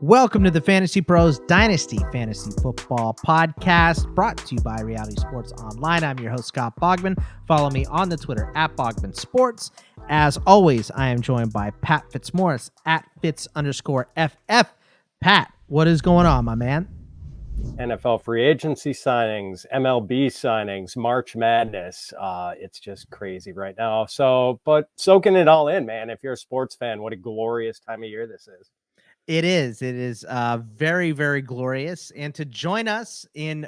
Welcome to the Fantasy Pros Dynasty Fantasy Football Podcast, brought to you by Reality Sports Online. I'm your host, Scott Bogman. Follow me on the Twitter at Bogman Sports. As always, I am joined by Pat Fitzmaurice at Fitz_FF. Pat, what is going on, my man? NFL free agency signings, MLB signings, March Madness. It's just crazy right now. But soaking it all in, man. If you're a sports fan, what a glorious time of year this is. It is. It is very, very glorious. And to join us in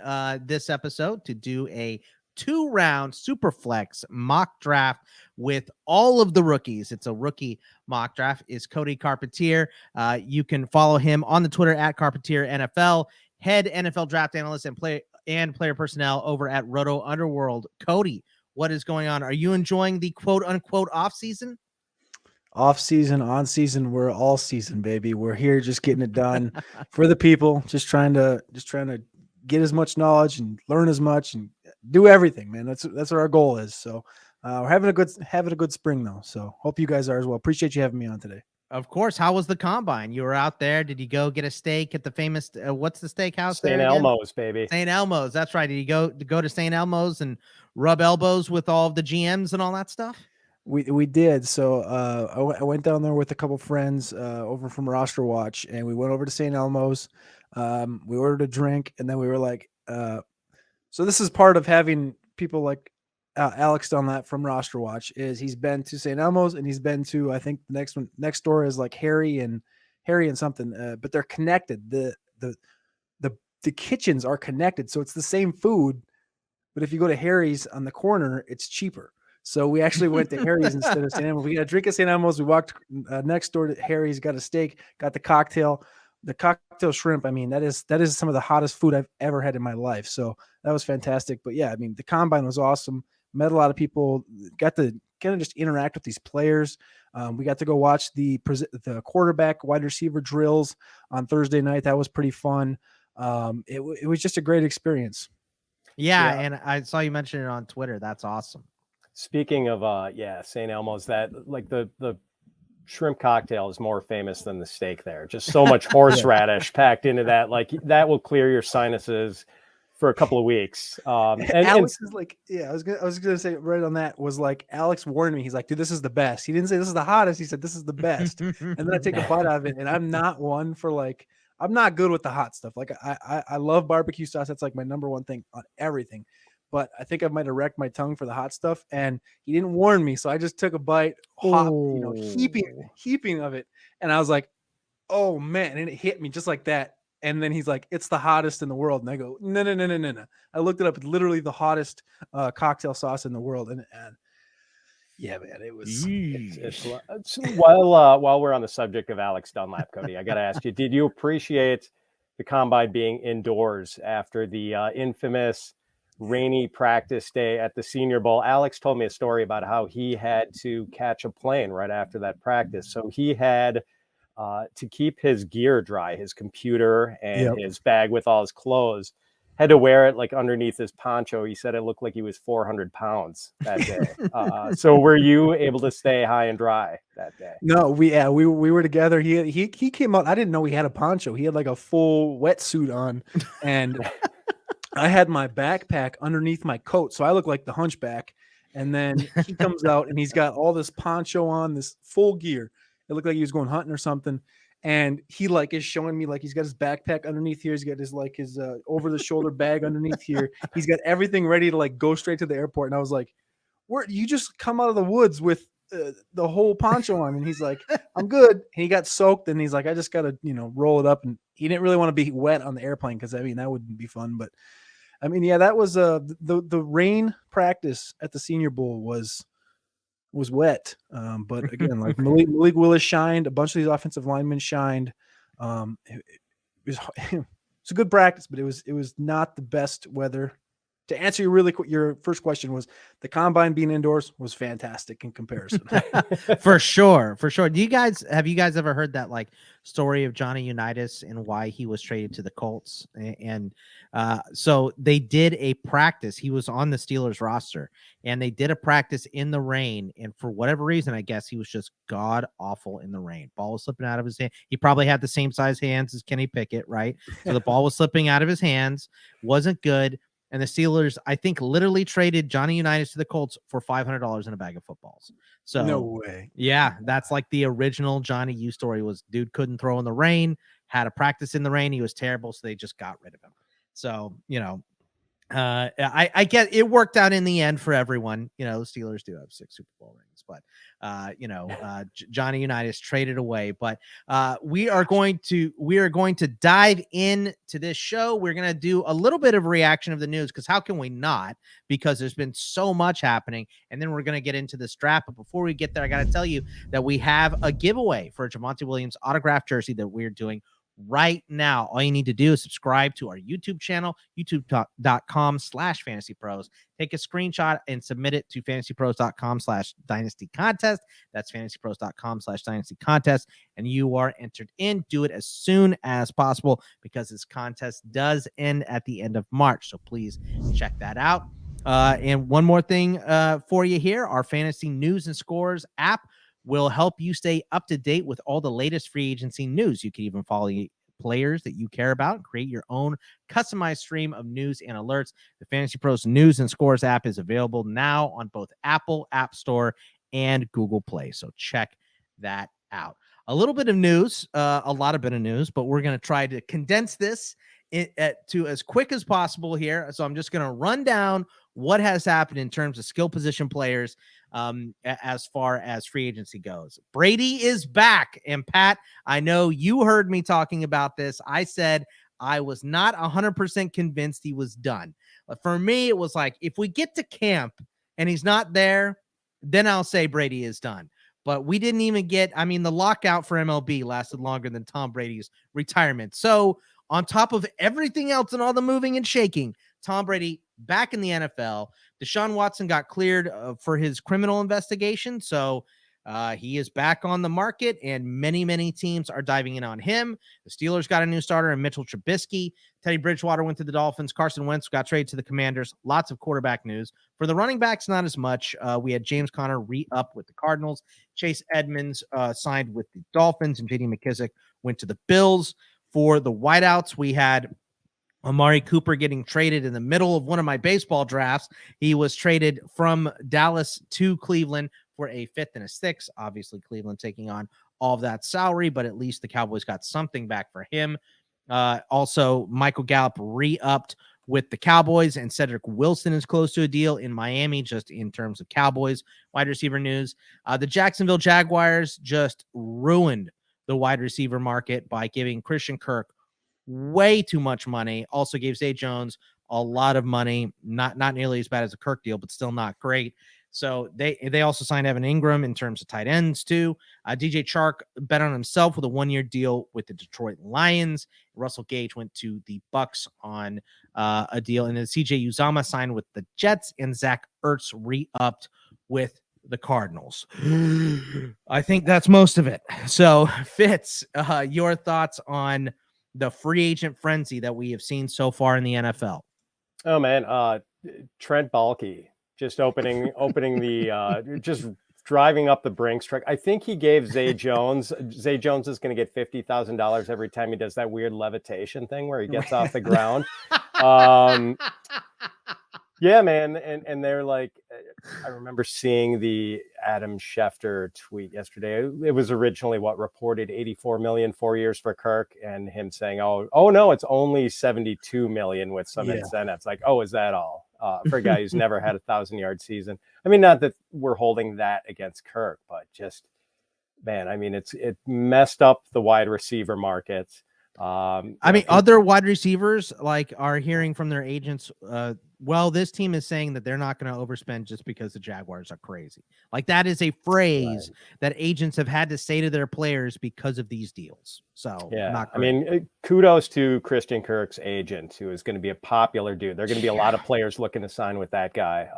this episode to do a 2-round Superflex mock draft with all of the rookies, it's a rookie mock draft, is Cody Carpentier. You can follow him on the Twitter at Carpentier NFL, head NFL draft analyst and player personnel over at Roto Underworld. Cody, what is going on? Are you enjoying the quote unquote off season? Off season, on season, we're all season, baby. We're here just getting it done for the people, just trying to get as much knowledge and learn as much and do everything, man. That's what our goal is. So we're having a good spring though. So hope you guys are as well. Appreciate you having me on today. Of course. How was the combine? You were out there. Did you go get a steak at the famous what's the steakhouse there? St. Elmo's, baby. St. Elmo's. That's right. Did you go to St. Elmo's and rub elbows with all of the GMs and all that stuff? We did. So I went down there with a couple friends over from Roster Watch, and we went over to St. Elmo's. We ordered a drink, and then we were like, so this is part of having people like Alex Dunlap from Roster Watch. Is he's been to St. Elmo's, and he's been to, I think the next door is like Harry and something, but they're connected. The kitchens are connected, so it's the same food, but if you go to Harry's on the corner, it's cheaper. So we actually went to Harry's instead of St. Elmo's. We got a drink at St. Elmo's. We walked next door to Harry's, got a steak, got the cocktail shrimp. I mean, that is some of the hottest food I've ever had in my life. So that was fantastic. But yeah, I mean, the combine was awesome. Met a lot of people, got to kind of just interact with these players. We got to go watch the quarterback wide receiver drills on Thursday night. That was pretty fun. It was just a great experience. Yeah. And I saw you mention it on Twitter. That's awesome. Speaking of St. Elmo's, that like the shrimp cocktail is more famous than the steak there. Just so much horseradish packed into that. Like that will clear your sinuses for a couple of weeks. Alex is like, yeah, I was gonna say right on that was like Alex warned me. He's like, dude, this is the best. He didn't say this is the hottest. He said this is the best. And then I take a bite out of it, and I'm not one for like, I'm not good with the hot stuff. Like I love barbecue sauce. That's like my number one thing on everything. But I think I might have wrecked my tongue for the hot stuff, and he didn't warn me, so I just took a bite, heaping of it, and I was like, "Oh man!" And it hit me just like that. And then he's like, "It's the hottest in the world," and I go, "No." I looked it up; it's literally the hottest cocktail sauce in the world, and yeah, man, it was. It's while we're on the subject of Alex Dunlap, Cody, I got to ask you: did you appreciate the combine being indoors after the infamous rainy practice day at the Senior Bowl? Alex told me a story about how he had to catch a plane right after that practice. So he had to keep his gear dry, his computer and his bag with all his clothes, had to wear it like underneath his poncho. He said it looked like he was 400 pounds that day. So were you able to stay high and dry that day? No, we were together. He came out. I didn't know he had a poncho. He had like a full wetsuit on, and I had my backpack underneath my coat, so I look like the hunchback. And then he comes out, and he's got all this poncho on, this full gear. It looked like he was going hunting or something. And he like is showing me like he's got his backpack underneath here. He's got his like his over the shoulder bag underneath here. He's got everything ready to like go straight to the airport. And I was like, "Where you just come out of the woods with the whole poncho on?" And he's like, "I'm good." And he got soaked, and he's like, "I just got to roll it up." And he didn't really want to be wet on the airplane because I mean that wouldn't be fun, but. I mean, yeah, that was the rain practice at the Senior Bowl was wet. But again, like Malik Willis shined, a bunch of these offensive linemen shined. It was a good practice, but it was not the best weather to answer your first question was the combine being indoors was fantastic in comparison. For sure. Have you guys ever heard that like story of Johnny Unitas and why he was traded to the Colts? And so they did a practice. He was on the Steelers roster, and they did a practice in the rain. And for whatever reason, I guess he was just god awful in the rain. Ball was slipping out of his hand. He probably had the same size hands as Kenny Pickett, right? So the ball was slipping out of his hands. Wasn't good. And the Steelers, I think, literally traded Johnny Unitas to the Colts for $500 in a bag of footballs. So no way. Yeah, that's like the original Johnny U story. Was dude couldn't throw in the rain, had a practice in the rain. He was terrible, so they just got rid of him. So I get it worked out in the end for everyone. The Steelers do have 6 Super Bowl rings, but Johnny Unitas traded away. But we are going to dive into this show. We're going to do a little bit of reaction of the news, because how can we not? Because there's been so much happening, and then we're going to get into this draft. But before we get there, I got to tell you that we have a giveaway for a Javonte Williams autographed jersey that we're doing right now. All you need to do is subscribe to our YouTube channel, youtube.com/fantasypros. Take a screenshot and submit it to fantasypros.com/dynasty contest. That's fantasypros.com/dynasty contest. And you are entered in. Do it as soon as possible, because this contest does end at the end of March. So please check that out. And one more thing for you here, our fantasy news and scores app will help you stay up to date with all the latest free agency news. You can even follow players that you care about and create your own customized stream of news and alerts. The Fantasy Pros News and Scores app is available now on both Apple App Store and Google Play. So check that out. A little bit of news, a lot of bit of news, but we're going to try to condense this to as quick as possible here. So I'm just going to run down what has happened in terms of skill position players as far as free agency goes. Brady is back. And Pat, I know you heard me talking about this. I said I was not 100% convinced he was done. But for me, it was like, if we get to camp and he's not there, then I'll say Brady is done. But we didn't even get, the lockout for MLB lasted longer than Tom Brady's retirement. So on top of everything else and all the moving and shaking, Tom Brady back in the NFL. Deshaun Watson got cleared for his criminal investigation. So he is back on the market, and many, many teams are diving in on him. The Steelers got a new starter in Mitchell Trubisky. Teddy Bridgewater went to the Dolphins. Carson Wentz got traded to the Commanders. Lots of quarterback news. For the running backs, not as much. We had James Conner re-up with the Cardinals. Chase Edmonds signed with the Dolphins, and J.D. McKissick went to the Bills. For the wideouts, we had Amari Cooper getting traded in the middle of one of my baseball drafts. He was traded from Dallas to Cleveland for a 5th and a 6th. Obviously, Cleveland taking on all of that salary, but at least the Cowboys got something back for him. Also, Michael Gallup re-upped with the Cowboys, and Cedric Wilson is close to a deal in Miami, just in terms of Cowboys wide receiver news. The Jacksonville Jaguars just ruined the wide receiver market by giving Christian Kirk way too much money. Also gave Zay Jones a lot of money. Not nearly as bad as a Kirk deal, but still not great. So they also signed Evan Ingram in terms of tight ends too. DJ Chark bet on himself with a 1-year deal with the Detroit Lions. Russell Gage went to the Bucks on a deal, and then CJ Uzomah signed with the Jets, and Zach Ertz re-upped with the Cardinals. I think that's most of it. So Fitz, your thoughts on the free agent frenzy that we have seen so far in the NFL? Oh man, Trent Baalke just opening the just driving up the Brinks truck. I think he gave Zay Jones. Zay Jones is going to get $50,000 every time he does that weird levitation thing where he gets off the ground. Yeah, man, and they're like, I remember seeing the Adam Schefter tweet yesterday. It was originally reported $84 million 4 years for Kirk, and him saying, "Oh no, it's only $72 million with some incentives." Like, oh, is that all for a guy who's never had a 1,000-yard season? I mean, not that we're holding that against Kirk, but just man, I mean, it messed up the wide receiver market. Other wide receivers like are hearing from their agents Well, this team is saying that they're not going to overspend just because the Jaguars are crazy. Like, that is a phrase that agents have had to say to their players because of these deals. So, yeah, I mean, kudos to Christian Kirk's agent, who is going to be a popular dude. There are going to be a lot of players looking to sign with that guy.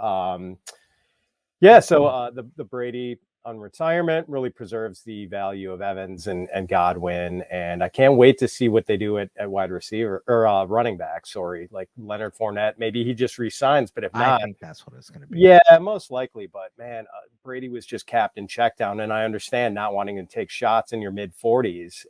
So the Brady on retirement really preserves the value of Evans and Godwin, and I can't wait to see what they do at wide receiver or running back. Sorry, like Leonard Fournette. Maybe he just resigns, but if not, I think that's what it's going to be. Yeah, most likely. But man, Brady was just capped in check down, and I understand not wanting to take shots in your mid 40s.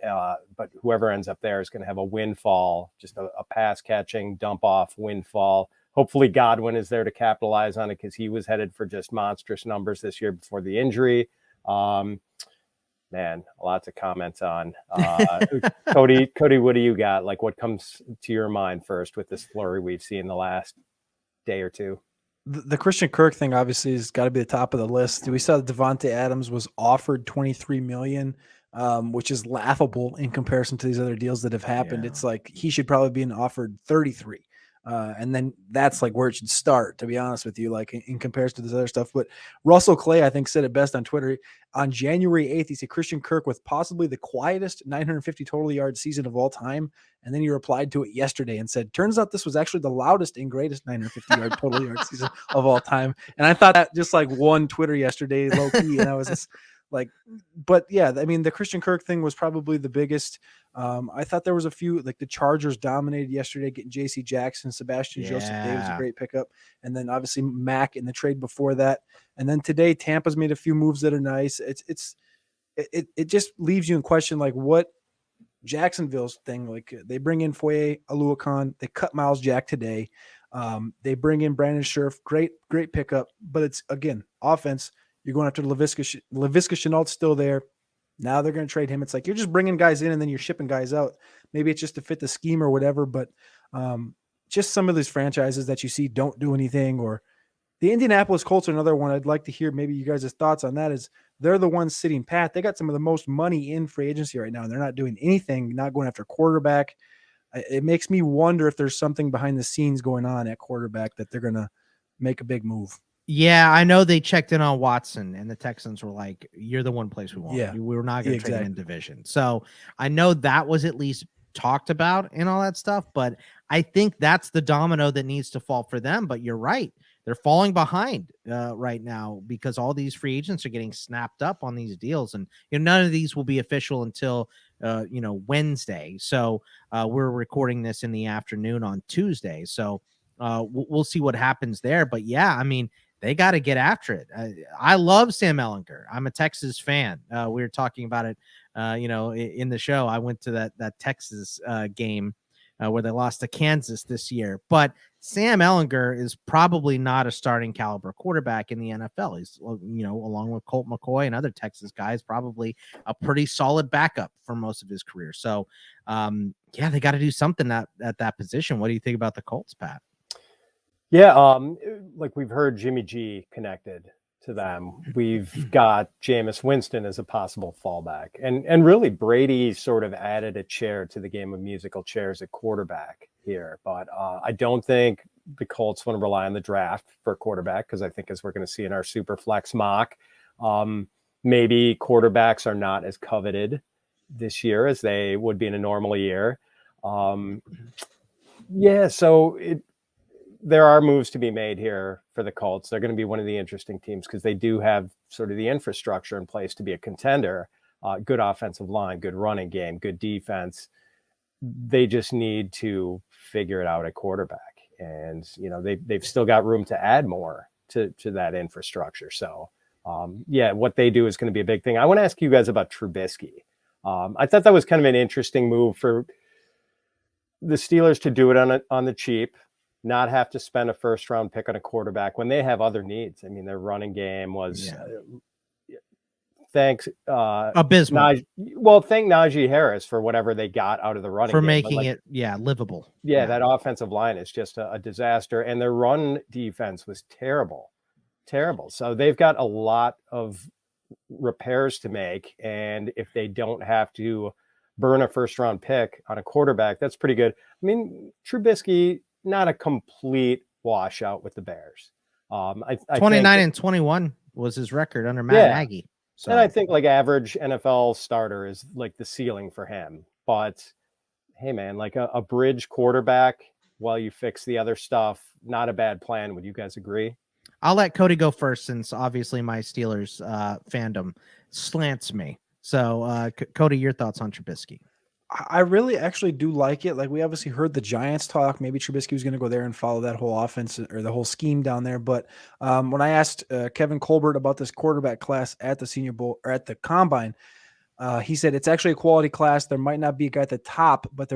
But whoever ends up there is going to have a windfall, just a pass catching dump off windfall. Hopefully Godwin is there to capitalize on it, because he was headed for just monstrous numbers this year before the injury. Man, a lot to comment on. Cody, what do you got? Like, what comes to your mind first with this flurry we've seen the last day or two? The Christian Kirk thing obviously has got to be the top of the list. We saw that Devontae Adams was offered $23 million, which is laughable in comparison to these other deals that have happened. Yeah. It's like he should probably be offered 33. And then that's like where it should start, to be honest with you, like in comparison to this other stuff. But Russell Clay, I think, said it best on Twitter on January 8th. He said Christian Kirk with possibly the quietest 950 total yard season of all time. And then he replied to it yesterday and said, turns out this was actually the loudest and greatest 950 yard total yard season of all time. And I thought that just like won Twitter yesterday, low key. And I was just like, but yeah, I mean, the Christian Kirk thing was probably the biggest. I thought there was a few, like the Chargers dominated yesterday, getting JC Jackson, Sebastian Joseph Day was a great pickup. And then obviously Mack in the trade before that. And then today Tampa's made a few moves that are nice. It just leaves you in question, like what Jacksonville's thing, like they bring in Foye Oluokun, they cut Miles Jack today. They bring in Brandon Scherf, great pickup, but it's again, offense. You're going after Laviska Shenault's still there. Now they're going to trade him. It's like you're just bringing guys in and then you're shipping guys out. Maybe it's just to fit the scheme or whatever, but just some of these franchises that you see don't do anything. Or the Indianapolis Colts are another one. I'd like to hear maybe you guys' thoughts on that. Is they're the ones sitting pat. They got some of the most money in free agency right now, and they're not doing anything, not going after quarterback. It makes me wonder if there's something behind the scenes going on at quarterback that they're going to make a big move. Yeah, I know they checked in on Watson, and the Texans were like, "You're the one place we want. Yeah, we're not going to trade him in division." So I know that was at least talked about and all that stuff, but I think that's the domino that needs to fall for them. But you're right; they're falling behind right now because all these free agents are getting snapped up on these deals, and none of these will be official until Wednesday. So we're recording this in the afternoon on Tuesday, so we'll see what happens there. But yeah, I mean, they got to get after it. I love Sam Ehlinger. I'm a Texas fan. We were talking about it, in the show. I went to that Texas game where they lost to Kansas this year. But Sam Ehlinger is probably not a starting caliber quarterback in the NFL. He's, along with Colt McCoy and other Texas guys, probably a pretty solid backup for most of his career. So, they got to do something at that position. What do you think about the Colts, Pat? Yeah, like we've heard Jimmy G connected to them. We've got Jameis Winston as a possible fallback. And really Brady sort of added a chair to the game of musical chairs at quarterback here. But I don't think the Colts want to rely on the draft for a quarterback, because I think, as we're going to see in our Superflex mock, maybe quarterbacks are not as coveted this year as they would be in a normal year. There are moves to be made here for the Colts. They're going to be one of the interesting teams because they do have sort of the infrastructure in place to be a contender. Good offensive line, good running game, good defense. They just need to figure it out at quarterback. And, they've still got room to add more to that infrastructure. So, what they do is going to be a big thing. I want to ask you guys about Trubisky. I thought that was kind of an interesting move for the Steelers to do it on the cheap, not have to spend a first-round pick on a quarterback when they have other needs. I mean, their running game was thanks abysmal. Thank Najee Harris for whatever they got out of the running for game, making it livable. Yeah, that offensive line is just a disaster, and their run defense was terrible. So they've got a lot of repairs to make, and if they don't have to burn a first-round pick on a quarterback, that's pretty good. I mean, Trubisky, not a complete washout with the Bears. I 29 think, and 21 was his record under Matt Nagy. So, and I think like average NFL starter is like the ceiling for him. But hey, man, like a bridge quarterback while you fix the other stuff, not a bad plan. Would you guys agree? I'll let Cody go first, since obviously my Steelers fandom slants me. So, Cody, your thoughts on Trubisky? I really actually do like it. Like, we obviously heard the Giants talk. Maybe Trubisky was going to go there and follow that whole offense or the whole scheme down there. But when I asked Kevin Colbert about this quarterback class at the Senior Bowl or at the Combine, he said it's actually a quality class. There might not be a guy at the top, but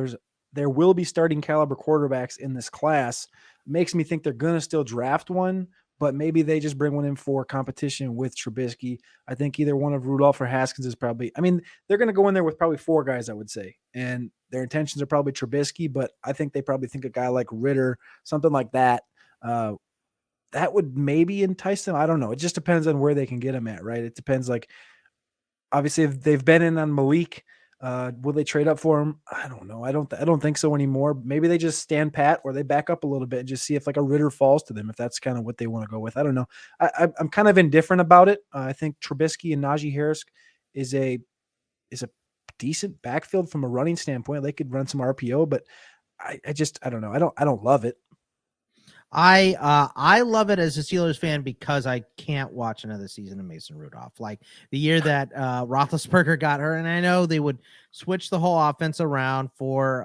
there will be starting caliber quarterbacks in this class. Makes me think they're going to still draft one, but maybe they just bring one in for competition with Trubisky. I think either one of Rudolph or Haskins is probably, I mean, they're going to go in there with probably 4 guys, I would say. And their intentions are probably Trubisky, but I think they probably think a guy like Ritter, something like that, that would maybe entice them. I don't know. It just depends on where they can get him at, right? It depends. Like, obviously, if they've been in on Malik, will they trade up for him? I don't know. I don't think so anymore. Maybe they just stand pat, or they back up a little bit and just see if like a Ritter falls to them, if that's kind of what they want to go with. I don't know. I'm kind of indifferent about it. I think Trubisky and Najee Harris is a decent backfield from a running standpoint. They could run some RPO, but I don't know. I don't love it. I love it as a Steelers fan because I can't watch another season of Mason Rudolph. Like the year that Roethlisberger got hurt, and I know they would switch the whole offense around for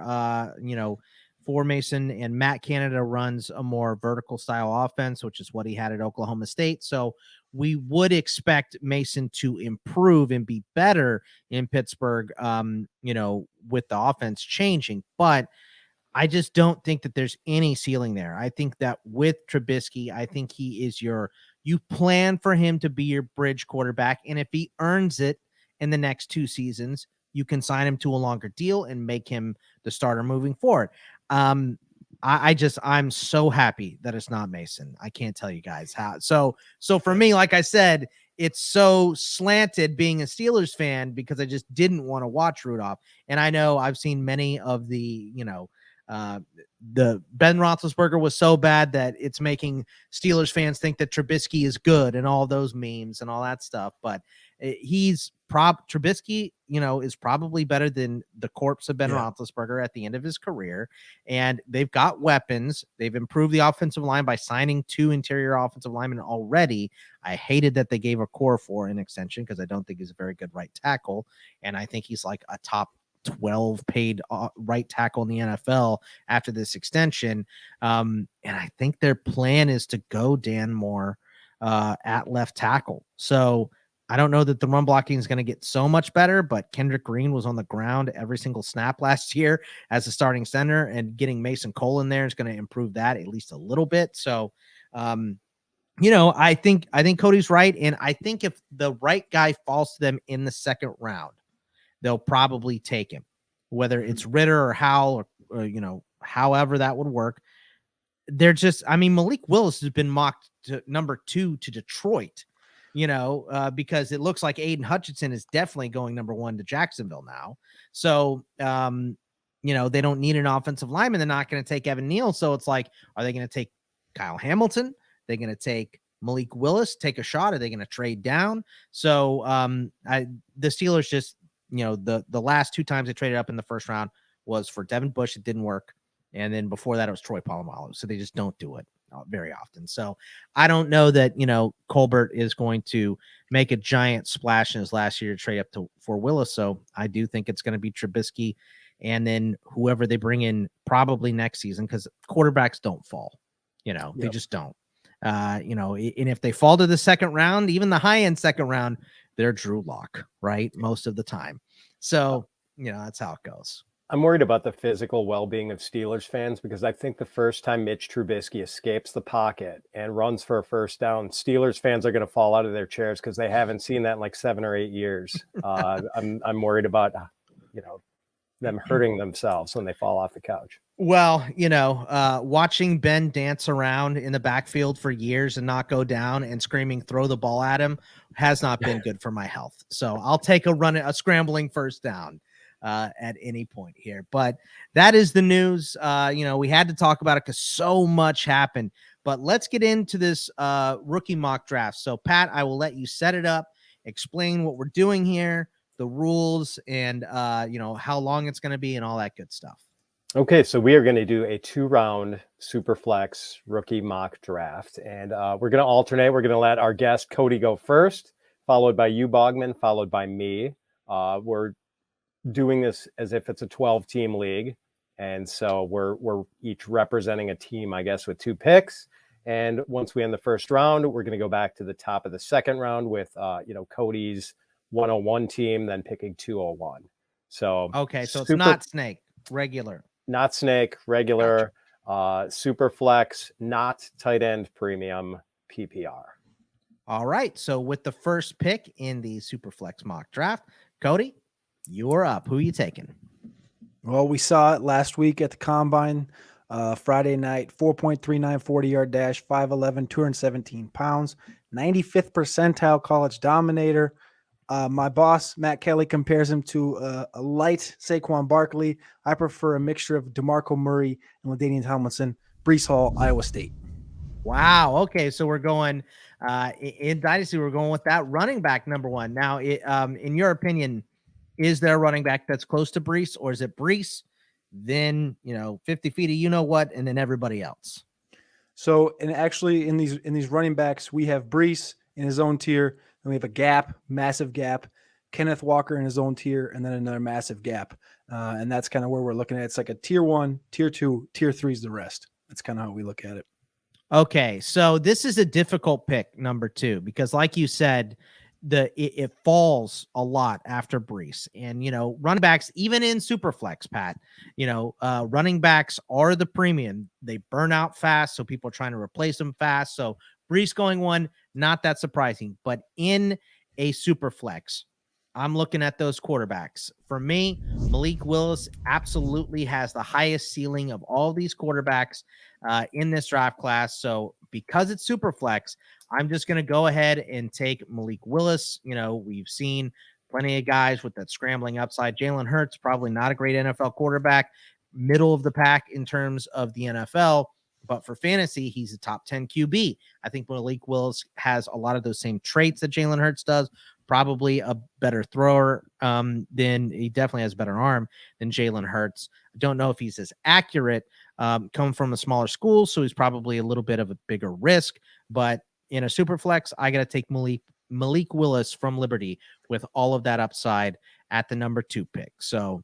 for Mason, and Matt Canada runs a more vertical style offense, which is what he had at Oklahoma State. So we would expect Mason to improve and be better in Pittsburgh, with the offense changing, but I just don't think that there's any ceiling there. I think that with Trubisky, I think he is you plan for him to be your bridge quarterback. And if he earns it in the next 2 seasons, you can sign him to a longer deal and make him the starter moving forward. I'm so happy that it's not Mason. I can't tell you guys how. So for me, like I said, it's so slanted being a Steelers fan because I just didn't want to watch Rudolph. And I know I've seen many of the Ben Roethlisberger was so bad that it's making Steelers fans think that Trubisky is good and all those memes and all that stuff. But Trubisky, is probably better than the corpse of Ben Roethlisberger at the end of his career. And they've got weapons. They've improved the offensive line by signing 2 interior offensive linemen already. I hated that they gave a core for an extension because I don't think he's a very good right tackle. And I think he's like a top 12 paid right tackle in the NFL after this extension. And I think their plan is to go Dan Moore at left tackle. So I don't know that the run blocking is going to get so much better, but Kendrick Green was on the ground every single snap last year as a starting center, and getting Mason Cole in there is going to improve that at least a little bit. So, I think Cody's right. And I think if the right guy falls to them in the second round, they'll probably take him, whether it's Ritter or Howell or however that would work. They're just, Malik Willis has been mocked to number 2 to Detroit, because it looks like Aiden Hutchinson is definitely going number 1 to Jacksonville now. So, they don't need an offensive lineman. They're not going to take Evan Neal. So it's like, are they going to take Kyle Hamilton? They're going to take Malik Willis, take a shot? Are they going to trade down? So the Steelers just, the last 2 times they traded up in the first round was for Devin Bush. It didn't work. And then before that, it was Troy Polamalu. So they just don't do it very often. So I don't know that, Colbert is going to make a giant splash in his last year to trade up for Willis. So I do think it's going to be Trubisky and then whoever they bring in probably next season, because quarterbacks don't fall, they just don't. And if they fall to the second round, even the high end second round, they're Drew Lock, right? Most of the time. So, that's how it goes. I'm worried about the physical well-being of Steelers fans because I think the first time Mitch Trubisky escapes the pocket and runs for a first down, Steelers fans are going to fall out of their chairs because they haven't seen that in like 7 or 8 years. I'm worried about, them hurting themselves when they fall off the couch. Well, watching Ben dance around in the backfield for years and not go down and screaming, throw the ball at him has not been good for my health. So I'll take a scrambling first down. at any point here. But that is the news. We had to talk about it because so much happened. But let's get into this rookie mock draft. So, Pat, I will let you set it up, explain what we're doing here, the rules, and how long it's going to be and all that good stuff. Okay, so we are going to do a 2-round Superflex rookie mock draft, and we're going to alternate. We're going to let our guest Cody go first, followed by you, Bogman, followed by me. We're doing this as if it's a 12-team league, and so we're each representing a team, I guess, with 2 picks. And once we end the first round, we're going to go back to the top of the second round with Cody's 101 team, then picking 201. So okay, so it's not snake, regular. Not snake, regular, Superflex, not tight end premium, PPR. All right. So with the first pick in the Superflex mock draft, Cody, you're up. Who are you taking? Well, we saw it last week at the combine, Friday night, 4.39 40-yard dash, 5'11", 217 pounds, 95th percentile college dominator. My boss, Matt Kelly, compares him to a light Saquon Barkley. I prefer a mixture of DeMarco Murray and LaDainian Tomlinson. Breece Hall, Iowa State. Wow. Okay. So we're going in Dynasty, we're going with that running back number 1. Now, in your opinion, is there a running back that's close to Breece, or is it Breece, then 50 feet of what, and then everybody else? So, and actually in these running backs, we have Breece in his own tier. And we have a gap, massive gap, Kenneth Walker in his own tier, and then another massive gap. And that's kind of where we're looking at. It's like a tier 1, tier 2, tier 3 is the rest. That's kind of how we look at it. Okay. So this is a difficult pick, number 2, because like you said, it falls a lot after Breece. And, running backs, even in Superflex, Pat, running backs are the premium. They burn out fast, so people are trying to replace them fast. So Breece going 1, not that surprising. But in a Superflex, I'm looking at those quarterbacks. For me, Malik Willis absolutely has the highest ceiling of all these quarterbacks in this draft class. So because it's Superflex, I'm just going to go ahead and take Malik Willis. We've seen plenty of guys with that scrambling upside. Jalen Hurts, probably not a great NFL quarterback, middle of the pack in terms of the NFL. But for fantasy, he's a top 10 QB. I think Malik Willis has a lot of those same traits that Jalen Hurts does. Probably a better thrower than he definitely has a better arm than Jalen Hurts. I don't know if he's as accurate, coming from a smaller school, so he's probably a little bit of a bigger risk. But in a Superflex, I got to take Malik Willis from Liberty with all of that upside at the number 2 pick. So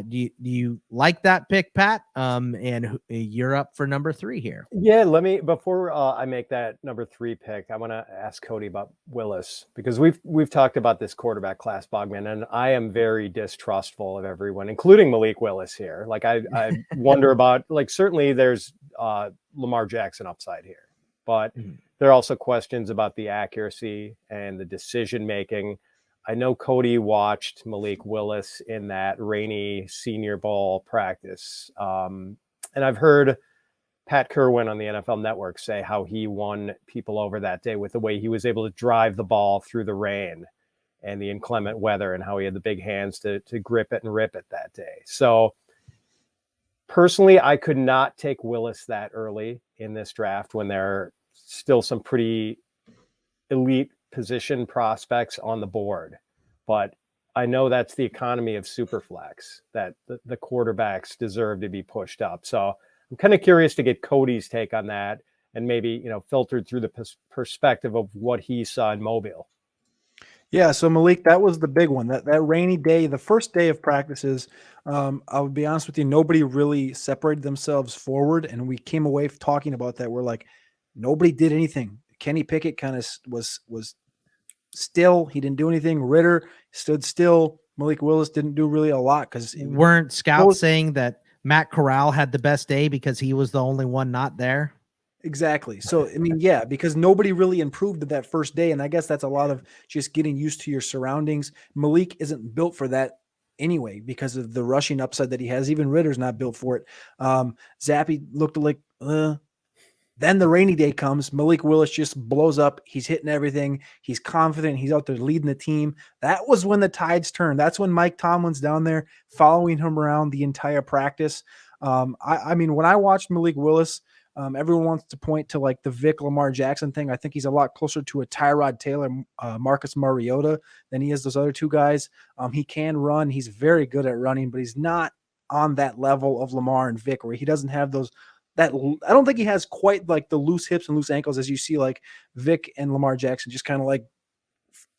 do you like that pick, Pat? And you're up for number 3 here. Yeah, before I make that number 3 pick, I want to ask Cody about Willis, because we've talked about this quarterback class, Bogman, and I am very distrustful of everyone, including Malik Willis here. Like I wonder about, certainly there's Lamar Jackson upside here, but there are also questions about the accuracy and the decision making. I know Cody watched Malik Willis in that rainy Senior Bowl practice. And I've heard Pat Kerwin on the NFL Network say how he won people over that day with the way he was able to drive the ball through the rain and the inclement weather, and how he had the big hands to grip it and rip it that day. So personally, I could not take Willis that early in this draft when there are still some pretty elite position prospects on the board. But I know that's the economy of Superflex, that the quarterbacks deserve to be pushed up. So I'm kind of curious to get Cody's take on that, and maybe, filtered through the perspective of what he saw in Mobile. Yeah, so Malik, that was the big one. That rainy day, the first day of practices, I would be honest with you, nobody really separated themselves forward, and we came away talking about that. We're like, nobody did anything. Kenny Pickett kind of was still. He didn't do anything. Ritter stood still. Malik Willis didn't do really a lot, because weren't scouts saying that Matt Corral had the best day because he was the only one not there? Exactly. So, I mean, yeah, because nobody really improved that first day. And I guess that's a lot of just getting used to your surroundings. Malik isn't built for that anyway, because of the rushing upside that he has. Even Ritter's not built for it. Zappy looked like, Then the rainy day comes. Malik Willis just blows up. He's hitting everything. He's confident. He's out there leading the team. That was when the tides turned. That's when Mike Tomlin's down there following him around the entire practice. I mean, when I watched Malik Willis, everyone wants to point to like the Vic Lamar Jackson thing. I think he's a lot closer to a Tyrod Taylor, Marcus Mariota than he is those other two guys. He can run. He's very good at running, but he's not on that level of Lamar and Vic where he doesn't have those. I don't think he has quite like the loose hips and loose ankles as you see like Vic and Lamar Jackson just kind of like,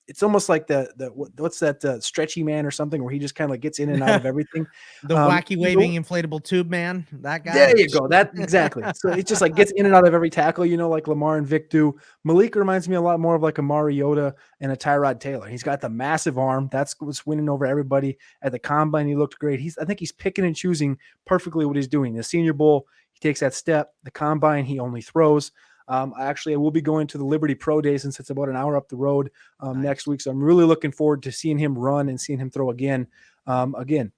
it's almost like what's that stretchy man or something where he just kind of like gets in and out of everything. The wacky waving inflatable tube man, that guy. There you go. That exactly. So it just like gets in and out of every tackle, like Lamar and Vic do. Malik reminds me a lot more of like a Mariota and a Tyrod Taylor. He's got the massive arm. That's what's winning over everybody. At the combine, he looked great. I think he's picking and choosing perfectly what he's doing. The Senior Bowl, he takes that step. The combine, he only throws. I will be going to the Liberty Pro Day since it's about an hour up the road next week. So I'm really looking forward to seeing him run and seeing him throw again. Again,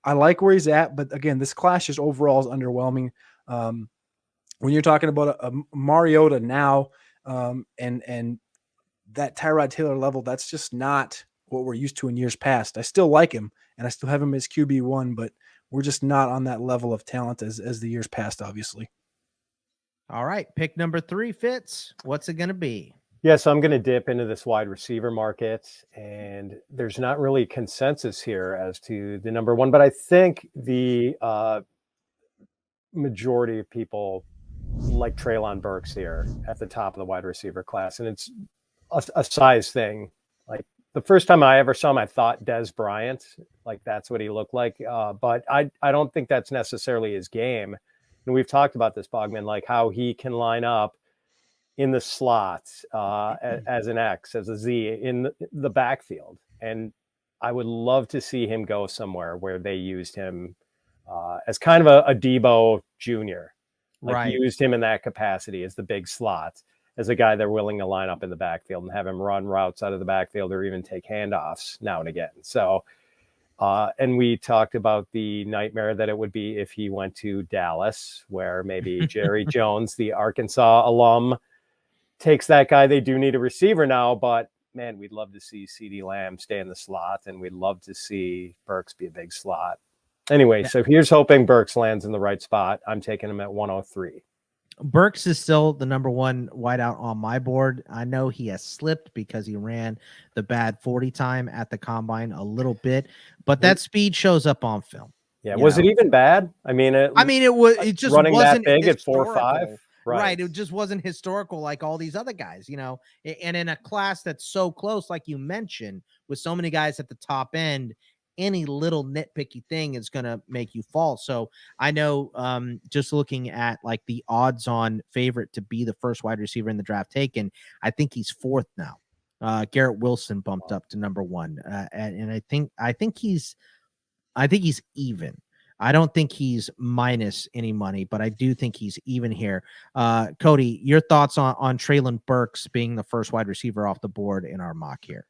I like where he's at, but again, this class just overall is underwhelming. When you're talking about a Mariota now and that Tyrod Taylor level, that's just not what we're used to in years past. I still like him and I still have him as QB1, but we're just not on that level of talent as the years past, obviously. All right, pick number 3, Fitz. What's it going to be? Yeah, so I'm going to dip into this wide receiver market, and there's not really consensus here as to the number one, but I think the majority of people like Treylon Burks here at the top of the wide receiver class, and it's a size thing. Like the first time I ever saw him, I thought Des Bryant, like that's what he looked like, but I don't think that's necessarily his game. And we've talked about this, Bogman, like how he can line up in the slots as an X, as a Z in the backfield. And I would love to see him go somewhere where they used him as kind of a Debo Jr. Like used him in that capacity as the big slot, as a guy they're willing to line up in the backfield and have him run routes out of the backfield or even take handoffs now and again. So, and we talked about the nightmare that it would be if he went to Dallas, where maybe Jerry Jones, the Arkansas alum, takes that guy. They do need a receiver now, but man, we'd love to see CeeDee Lamb stay in the slot, and we'd love to see Burks be a big slot. Anyway, so here's hoping Burks lands in the right spot. I'm taking him at 103. Burks is still the number one wideout on my board. I know he has slipped because he ran the bad 40 time at the combine a little bit, but that speed shows up on film. Yeah, was it even bad? I mean, it just running wasn't that big at historical. 4.5. Right. It just wasn't historical like all these other guys, and in a class that's so close, like you mentioned, with so many guys at the top end, any little nitpicky thing is going to make you fall. So I know just looking at like the odds on favorite to be the first wide receiver in the draft taken, I think he's 4th now. Garrett Wilson bumped up to number 1. And I think he's even. I don't think he's minus any money, but I do think he's even here. Cody, your thoughts on Treylon Burks being the first wide receiver off the board in our mock here?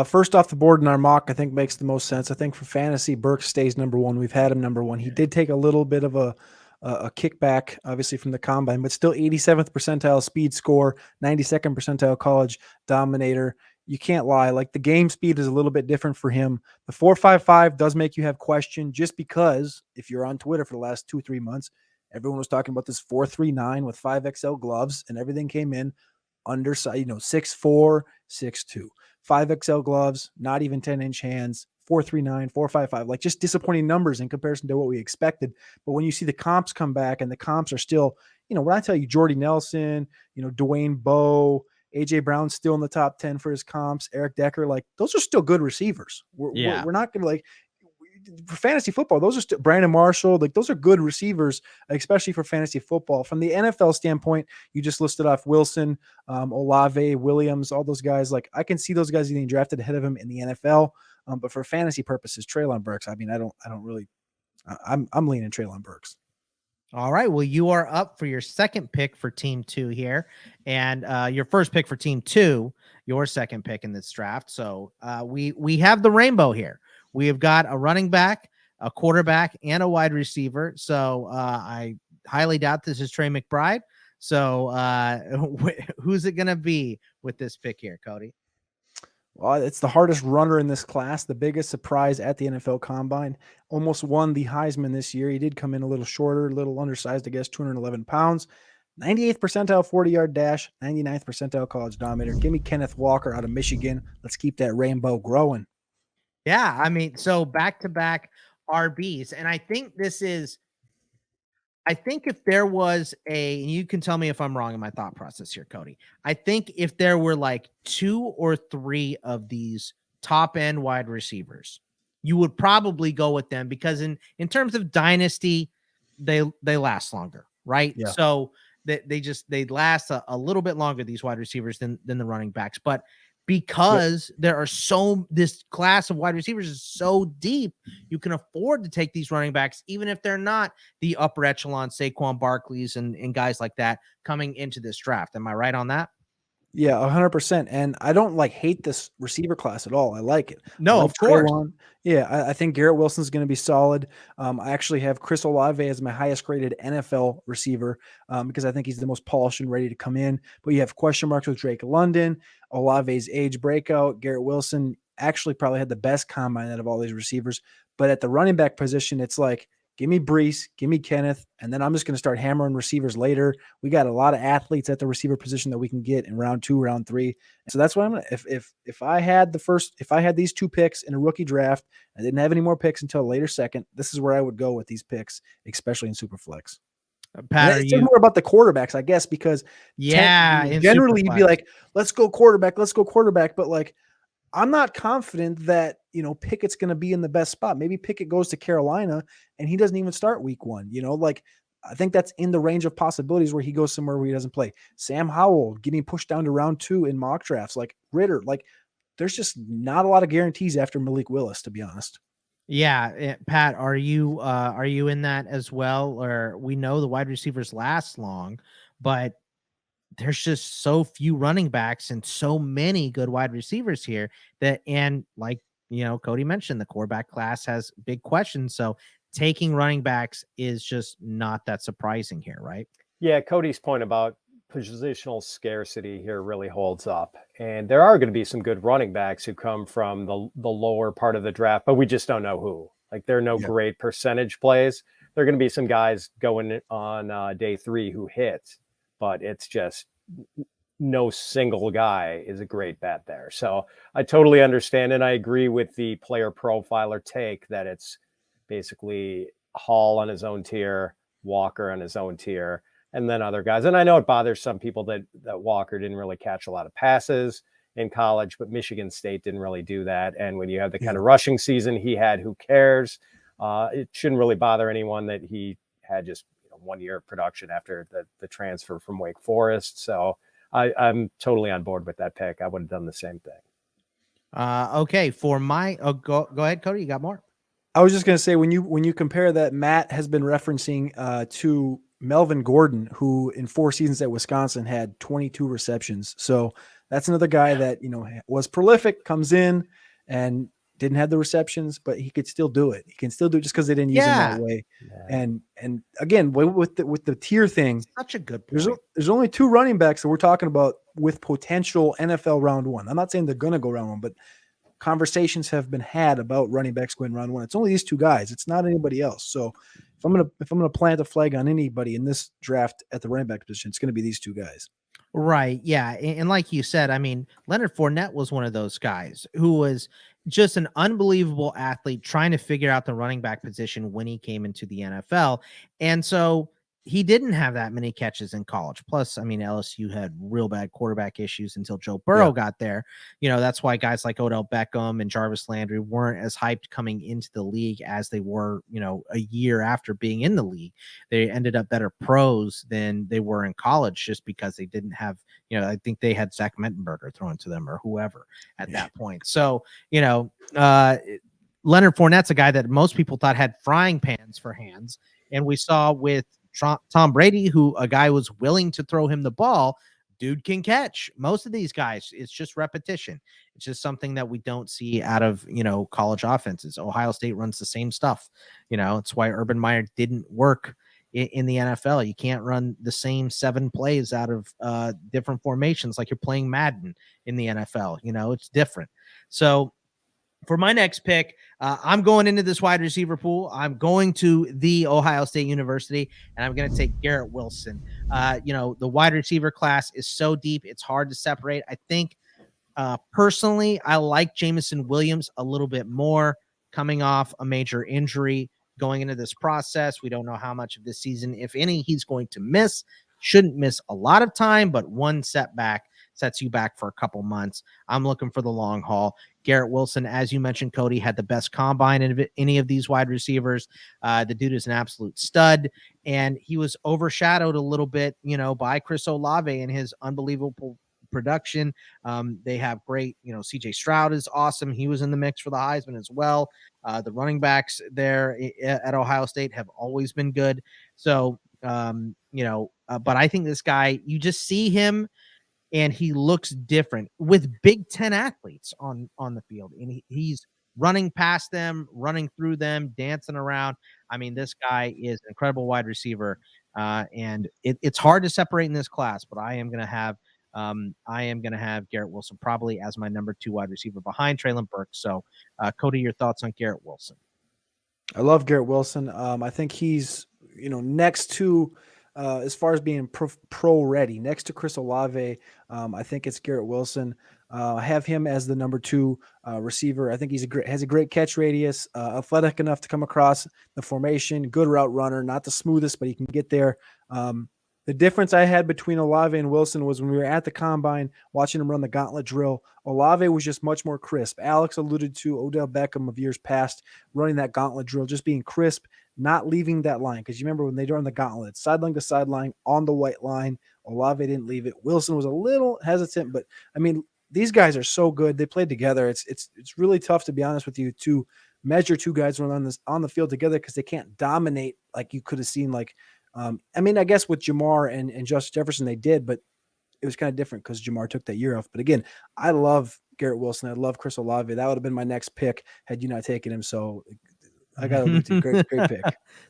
First off the board in our mock, I think makes the most sense. I think for fantasy, Burks stays number 1. We've had him number 1. He did take a little bit of a kickback, obviously, from the combine, but still 87th percentile speed score, 92nd percentile college dominator. You can't lie. Like the game speed is a little bit different for him. The 4.55 does make you have question, just because if you're on Twitter for the last 2-3 months, everyone was talking about this 4.39 with 5XL gloves, and everything came in undersized, 6'4", 6'2". 5XL gloves, not even 10-inch hands, 4.39, 4.55, like just disappointing numbers in comparison to what we expected. But when you see the comps come back, and the comps are still, when I tell you Jordy Nelson, Dwayne Bowe, AJ Brown's still in the top 10 for his comps, Eric Decker, like those are still good receivers. We're not going to for fantasy football, those are still Brandon Marshall, like those are good receivers, especially for fantasy football. From the NFL standpoint, you just listed off Wilson, Olave, Williams, all those guys. Like I can see those guys getting drafted ahead of him in the NFL. But for fantasy purposes, Treylon Burks, I mean, I'm leaning Treylon Burks. All right. Well, you are up for your second pick for team 2 here, and your first pick for team 2, your second pick in this draft. So we have the rainbow here. We have got a running back, a quarterback, and a wide receiver. So I highly doubt this is Trey McBride. So who's it going to be with this pick here, Cody? Well, it's the hardest runner in this class, the biggest surprise at the NFL Combine. Almost won the Heisman this year. He did come in a little shorter, a little undersized, I guess, 211 pounds. 98th percentile 40-yard dash, 99th percentile college dominator. Give me Kenneth Walker out of Michigan. Let's keep that rainbow growing. Yeah, I mean, so back-to-back RBs. And I think if there was and you can tell me if I'm wrong in my thought process here, Cody. I think if there were like 2 or 3 of these top end wide receivers, you would probably go with them because in terms of dynasty, they last longer, right? Yeah. So they last a little bit longer, these wide receivers than the running backs. But because there are this class of wide receivers is so deep, you can afford to take these running backs, even if they're not the upper echelon Saquon Barkley's and guys like that coming into this draft. Am I right on that? Yeah, 100%. And I don't hate this receiver class at all. I like it. No, of course. Yeah, I think Garrett Wilson's going to be solid. I actually have Chris Olave as my highest graded NFL receiver because I think he's the most polished and ready to come in. But you have question marks with Drake London, Olave's age breakout. Garrett Wilson actually probably had the best combine out of all these receivers. But at the running back position, it's like, give me Brees, give me Kenneth, and then I'm just going to start hammering receivers later. We got a lot of athletes at the receiver position that we can get in round 2, round 3. So that's what I'm going to, if I had these 2 picks in a rookie draft, I didn't have any more picks until a later second, this is where I would go with these picks, especially in Superflex. Pat, it's more about the quarterbacks, I guess, because generally you'd be like, let's go quarterback. But I'm not confident that, Pickett's going to be in the best spot. Maybe Pickett goes to Carolina and he doesn't even start week 1. I think that's in the range of possibilities where he goes somewhere where he doesn't play. Sam Howell getting pushed down to round 2 in mock drafts, like Ritter. There's just not a lot of guarantees after Malik Willis, to be honest. Yeah, Pat, are you in that as well? Or we know the wide receivers last long, but there's just so few running backs and so many good wide receivers here Cody mentioned, the quarterback class has big questions. So taking running backs is just not that surprising here, right? Yeah, Cody's point about positional scarcity here really holds up. And there are going to be some good running backs who come from the lower part of the draft, but we just don't know who. There are no great percentage plays. There are going to be some guys going on day 3 who hit, but it's just no single guy is a great bet there. So I totally understand. And I agree with the player profiler take that it's basically Hall on his own tier, Walker on his own tier, and then other guys. And I know it bothers some people that Walker didn't really catch a lot of passes in college, but Michigan State didn't really do that. And when you have the kind of rushing season he had, who cares? It shouldn't really bother anyone that he had just 1 year of production after the transfer from Wake Forest. So I'm totally on board with that pick. I would have done the same thing. Okay. For my, go ahead, Cody. You got more? I was just going to say, when you compare that, Matt has been referencing to Melvin Gordon, who in 4 seasons at Wisconsin had 22 receptions. So that's another guy that, was prolific, comes in and didn't have the receptions, but he could still do it. He can still do it just because they didn't use him that way. Yeah. And again, with the tier thing, such a good point. There's only 2 running backs that we're talking about with potential NFL round 1. I'm not saying they're going to go round 1, but conversations have been had about running backs going round 1. It's only these 2 guys. It's not anybody else. So if I'm gonna plant a flag on anybody in this draft at the running back position, it's going to be these 2 guys. Right. Yeah. And like you said, I mean, Leonard Fournette was one of those guys who was just an unbelievable athlete trying to figure out the running back position when he came into the NFL. And so he didn't have that many catches in college. Plus, I mean, LSU had real bad quarterback issues until Joe Burrow got there. That's why guys like Odell Beckham and Jarvis Landry weren't as hyped coming into the league as they were, a year after being in the league. They ended up better pros than they were in college just because they didn't have, I think they had Zach Mettenberger thrown to them or whoever at that point. So, Leonard Fournette's a guy that most people thought had frying pans for hands. And we saw with Tom Brady, who a guy was willing to throw him the ball, dude can catch. Most of these guys, it's just repetition. It's just something that we don't see out of, college offenses. Ohio State runs the same stuff. It's why Urban Meyer didn't work in the NFL. You can't run the same 7 plays out of different formations like you're playing Madden in the NFL. It's different. So for my next pick, I'm going into this wide receiver pool. I'm going to the Ohio State University, and I'm going to take Garrett Wilson. The wide receiver class is so deep, it's hard to separate. I think personally, I like Jameson Williams a little bit more, coming off a major injury going into this process. We don't know how much of this season, if any, he's going to miss. Shouldn't miss a lot of time, but one setback sets you back for a couple months. I'm looking for the long haul. Garrett Wilson, as you mentioned, Cody, had the best combine of any of these wide receivers. The dude is an absolute stud, and he was overshadowed a little bit, by Chris Olave and his unbelievable production. They have great, CJ Stroud is awesome. He was in the mix for the Heisman as well. The running backs there at Ohio State have always been good. So, but I think this guy, you just see him and he looks different with Big Ten athletes on the field. And he's running past them, running through them, dancing around. I mean, this guy is an incredible wide receiver. And it's hard to separate in this class, but I am going to have Garrett Wilson probably as my number 2 wide receiver behind Treylon Burks. So, Cody, your thoughts on Garrett Wilson? I love Garrett Wilson. I think he's, next to, as far as being pro ready, next to Chris Olave, I think it's Garrett Wilson. I have him as the number 2 receiver. I think has a great catch radius, athletic enough to come across the formation, good route runner, not the smoothest, but he can get there. The difference I had between Olave and Wilson was when we were at the combine watching him run the gauntlet drill. Olave was just much more crisp. Alex alluded to Odell Beckham of years past running that gauntlet drill, just being crisp, not leaving that line. Because you remember when they run the gauntlet, sideline to sideline on the white line, Olave didn't leave it. Wilson was a little hesitant, but I mean, these guys are so good. They played together. It's really tough, to be honest with you, to measure 2 guys when on the field together because they can't dominate like you could have seen I guess with Jamar and Justin Jefferson, they did, but it was kind of different because Jamar took that year off. But again, I love Garrett Wilson. I love Chris Olave. That would have been my next pick had you not taken him. So I got to great pick.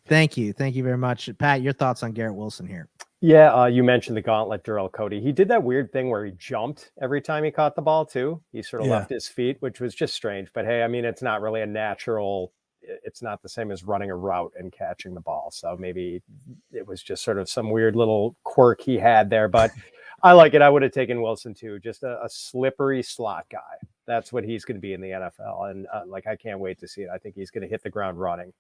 Thank you. Thank you very much. Pat, your thoughts on Garrett Wilson here? Yeah, you mentioned the gauntlet drill, Cody. He did that weird thing where he jumped every time he caught the ball, too. He sort of left his feet, which was just strange. But hey, I mean, it's not really a natural. It's not the same as running a route and catching the ball. So maybe it was just sort of some weird little quirk he had there. But I like it. I would have taken Wilson, too. Just a slippery slot guy. That's what he's going to be in the NFL. And I can't wait to see it. I think he's going to hit the ground running.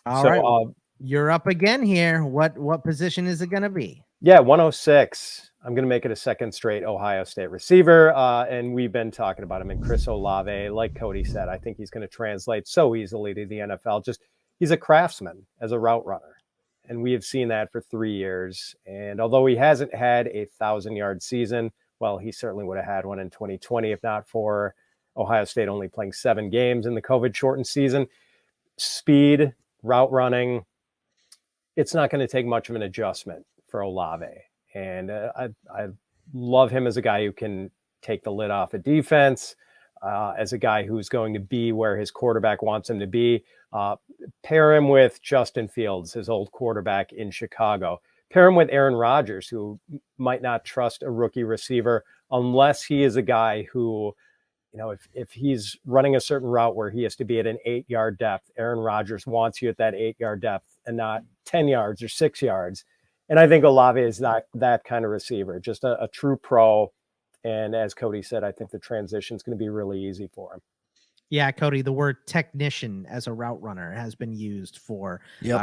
All right. You're up again here. What position is it going to be? Yeah, 106. I'm going to make it a second straight Ohio State receiver. And we've been talking about him in Chris Olave. Like Cody said, I think he's going to translate so easily to the NFL. Just he's a craftsman as a route runner. And we have seen that for 3 years. And although he hasn't had a 1,000-yard season, well, he certainly would have had one in 2020 if not for Ohio State only playing 7 games in the COVID-shortened season. Speed, route running, it's not going to take much of an adjustment for Olave. And I love him as a guy who can take the lid off a defense, as a guy who's going to be where his quarterback wants him to be. Pair him with Justin Fields, his old quarterback in Chicago. Pair him with Aaron Rodgers, who might not trust a rookie receiver unless he is a guy who, if he's running a certain route where he has to be at an 8-yard depth, Aaron Rodgers wants you at that 8-yard depth and not 10 yards or 6 yards. And I think Olave is not that kind of receiver, just a true pro. And as Cody said, I think the transition is going to be really easy for him. Yeah, Cody, the word technician as a route runner has been used for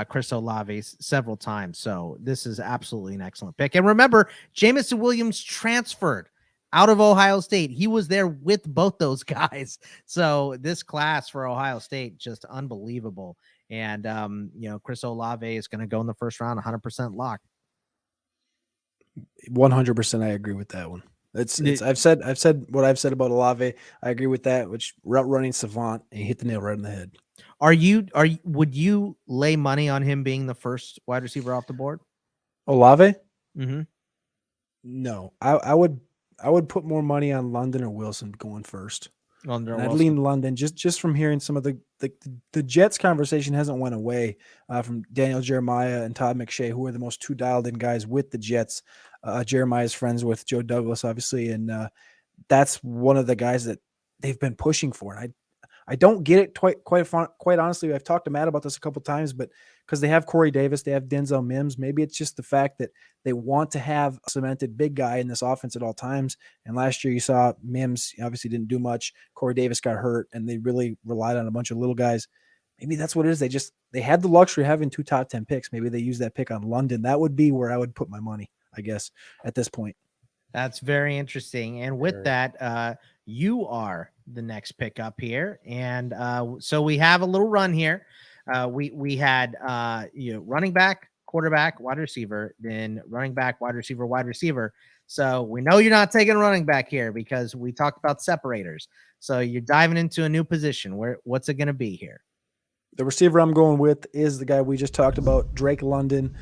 Chris Olave several times. So this is absolutely an excellent pick. And remember, Jameson Williams transferred out of Ohio State. He was there with both those guys. So this class for Ohio State, just unbelievable. And, Chris Olave is going to go in the first round, 100% lock. 100%. I agree with that one. I've said what I've said about Olave. I agree with that, which route running savant, and he hit the nail right in the head. Would you lay money on him being the first wide receiver off the board? Olave? Mm-hmm. No, I would put more money on London or Wilson going first. And I'd lean London just from hearing some of the Jets conversation hasn't went away from Daniel Jeremiah and Todd McShay, who are the most two dialed in guys with the Jets. Jeremiah's friends with Joe Douglas, obviously. And that's one of the guys that they've been pushing for. And I don't get it quite honestly. I've talked to Matt about this a couple times, but because they have Corey Davis, they have Denzel Mims. Maybe it's just the fact that they want to have a cemented big guy in this offense at all times. And last year you saw Mims obviously didn't do much. Corey Davis got hurt, and they really relied on a bunch of little guys. Maybe that's what it is. They had the luxury of having 2 top 10 picks. Maybe they use that pick on London. That would be where I would put my money, I guess, at this point. That's very interesting. And with that, you are the next pick up here. And so we have a little run here. We had running back, quarterback, wide receiver, then running back, wide receiver, wide receiver. So we know you're not taking running back here because we talked about separators. So you're diving into a new position. What's it going to be here? The receiver I'm going with is the guy we just talked about, Drake London.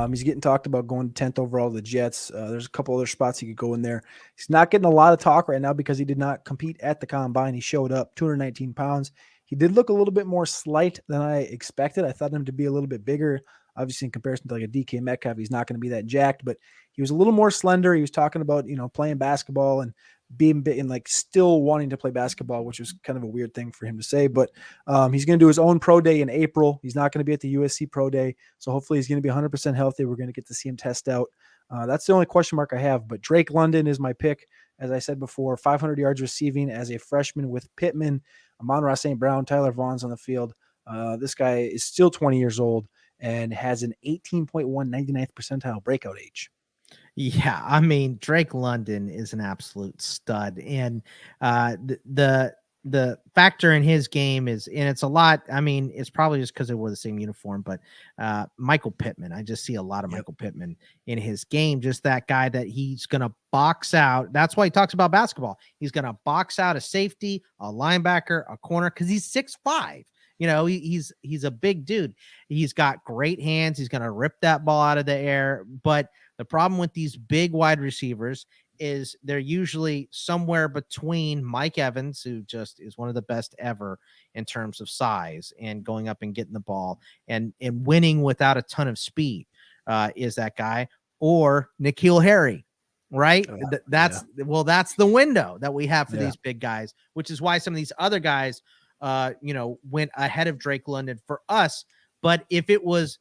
He's getting talked about going 10th overall to the Jets. There's a couple other spots he could go in there. He's not getting a lot of talk right now because he did not compete at the combine. He showed up 219 pounds. He did look a little bit more slight than I expected. I thought him to be a little bit bigger. Obviously, in comparison to like a DK Metcalf, he's not going to be that jacked, but he was a little more slender. He was talking about, playing basketball and being bit and like still wanting to play basketball, which was kind of a weird thing for him to say, but he's going to do his own pro day in April. He's not going to be at the USC pro day. So hopefully he's going to be 100% healthy. We're going to get to see him test out. That's the only question mark I have, but Drake London is my pick. As I said before, 500 yards receiving as a freshman with Pittman, Amon-Ra St. Brown, Tyler Vaughn's on the field. This guy is still 20 years old and has an 18.1 99th percentile breakout age. Yeah, I mean, Drake London is an absolute stud. And the factor in his game is, and it's a lot, I mean, it's probably just because they wore the same uniform, but Michael Pittman, I just see a lot of Michael Pittman in his game, just that guy that he's going to box out. That's why he talks about basketball. He's going to box out a safety, a linebacker, a corner, because he's 6'5". He's a big dude. He's got great hands. He's going to rip that ball out of the air. But the problem with these big wide receivers is they're usually somewhere between Mike Evans, who just is one of the best ever in terms of size and going up and getting the ball and winning without a ton of speed, is that guy, or N'Keal Harry, right? That's the window that we have for these big guys, which is why some of these other guys went ahead of Drake London for us. But if it was,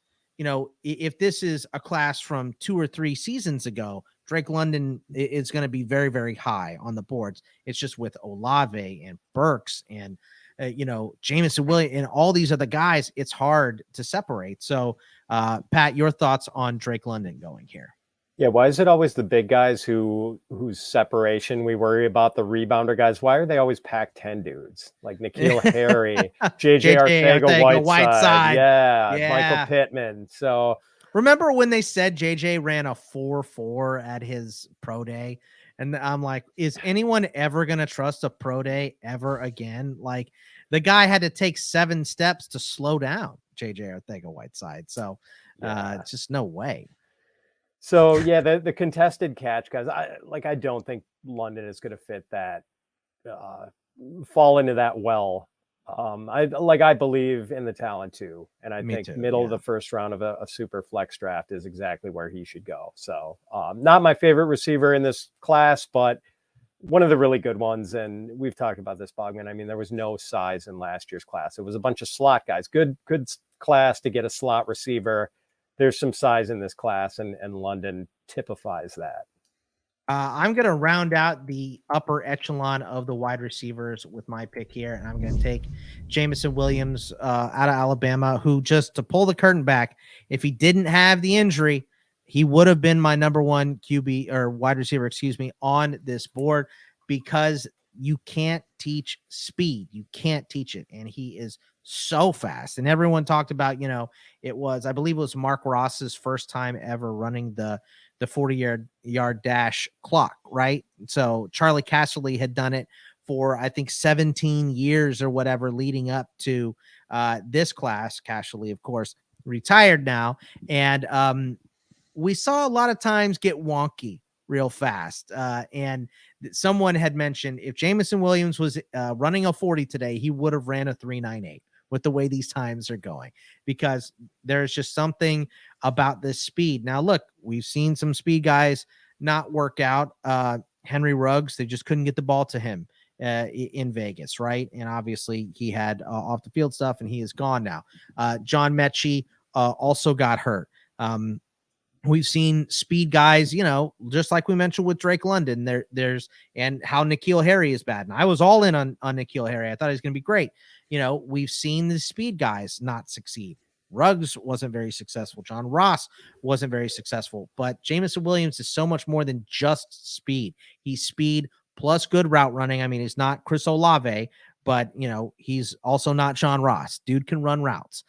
if this is a class from 2 or 3 seasons ago, Drake London is going to be very, very high on the boards. It's just with Olave and Burks and, Jameson Williams and all these other guys, it's hard to separate. So, Pat, your thoughts on Drake London going here? Yeah, why is it always the big guys whose separation we worry about, the rebounder guys? Why are they always Pac-10 dudes like N'Keal Harry, JJ Arcega-Whiteside, Michael Pittman? So remember when they said JJ ran a 4.4 at his pro day? And I'm like, is anyone ever going to trust a pro day ever again? Like, the guy had to take 7 steps to slow down JJ Arcega-Whiteside. So just no way. So the contested catch guys, I don't think London is going to fit that, fall into that well. I believe in the talent too, and I think middle of the first round of a super flex draft is exactly where he should go. So not my favorite receiver in this class, but one of the really good ones. And we've talked about this, Bogman. I mean, there was no size in last year's class. It was a bunch of slot guys. Good class to get a slot receiver. There's some size in this class, and London typifies that. I'm going to round out the upper echelon of the wide receivers with my pick here, and I'm going to take Jameson Williams out of Alabama, who, just to pull the curtain back, if he didn't have the injury, he would have been my number 1 QB or wide receiver, on this board, because you can't teach speed. You can't teach it, and he is so fast. And everyone talked about, I believe it was Mark Ross's first time ever running the 40-yard dash clock, right? So Charlie Casserly had done it for, I think, 17 years or whatever leading up to this class. Casserly, of course, retired now. And we saw a lot of times get wonky real fast. And someone had mentioned if Jameson Williams was running a 40 today, he would have ran a 3.98 with the way these times are going, because there's just something about this speed. Now, look, we've seen some speed guys not work out. Henry Ruggs, they just couldn't get the ball to him in Vegas, right? And obviously he had off the field stuff, and he is gone now. John Mechie also got hurt. We've seen speed guys, just like we mentioned with Drake London, there's and how N'Keal Harry is bad. And I was all in on N'Keal Harry. I thought he was going to be great. We've seen the speed guys not succeed. Ruggs wasn't very successful. John Ross wasn't very successful. But Jameson Williams is so much more than just speed. He's speed plus good route running. I mean, he's not Chris Olave, but he's also not John Ross. Dude can run routes.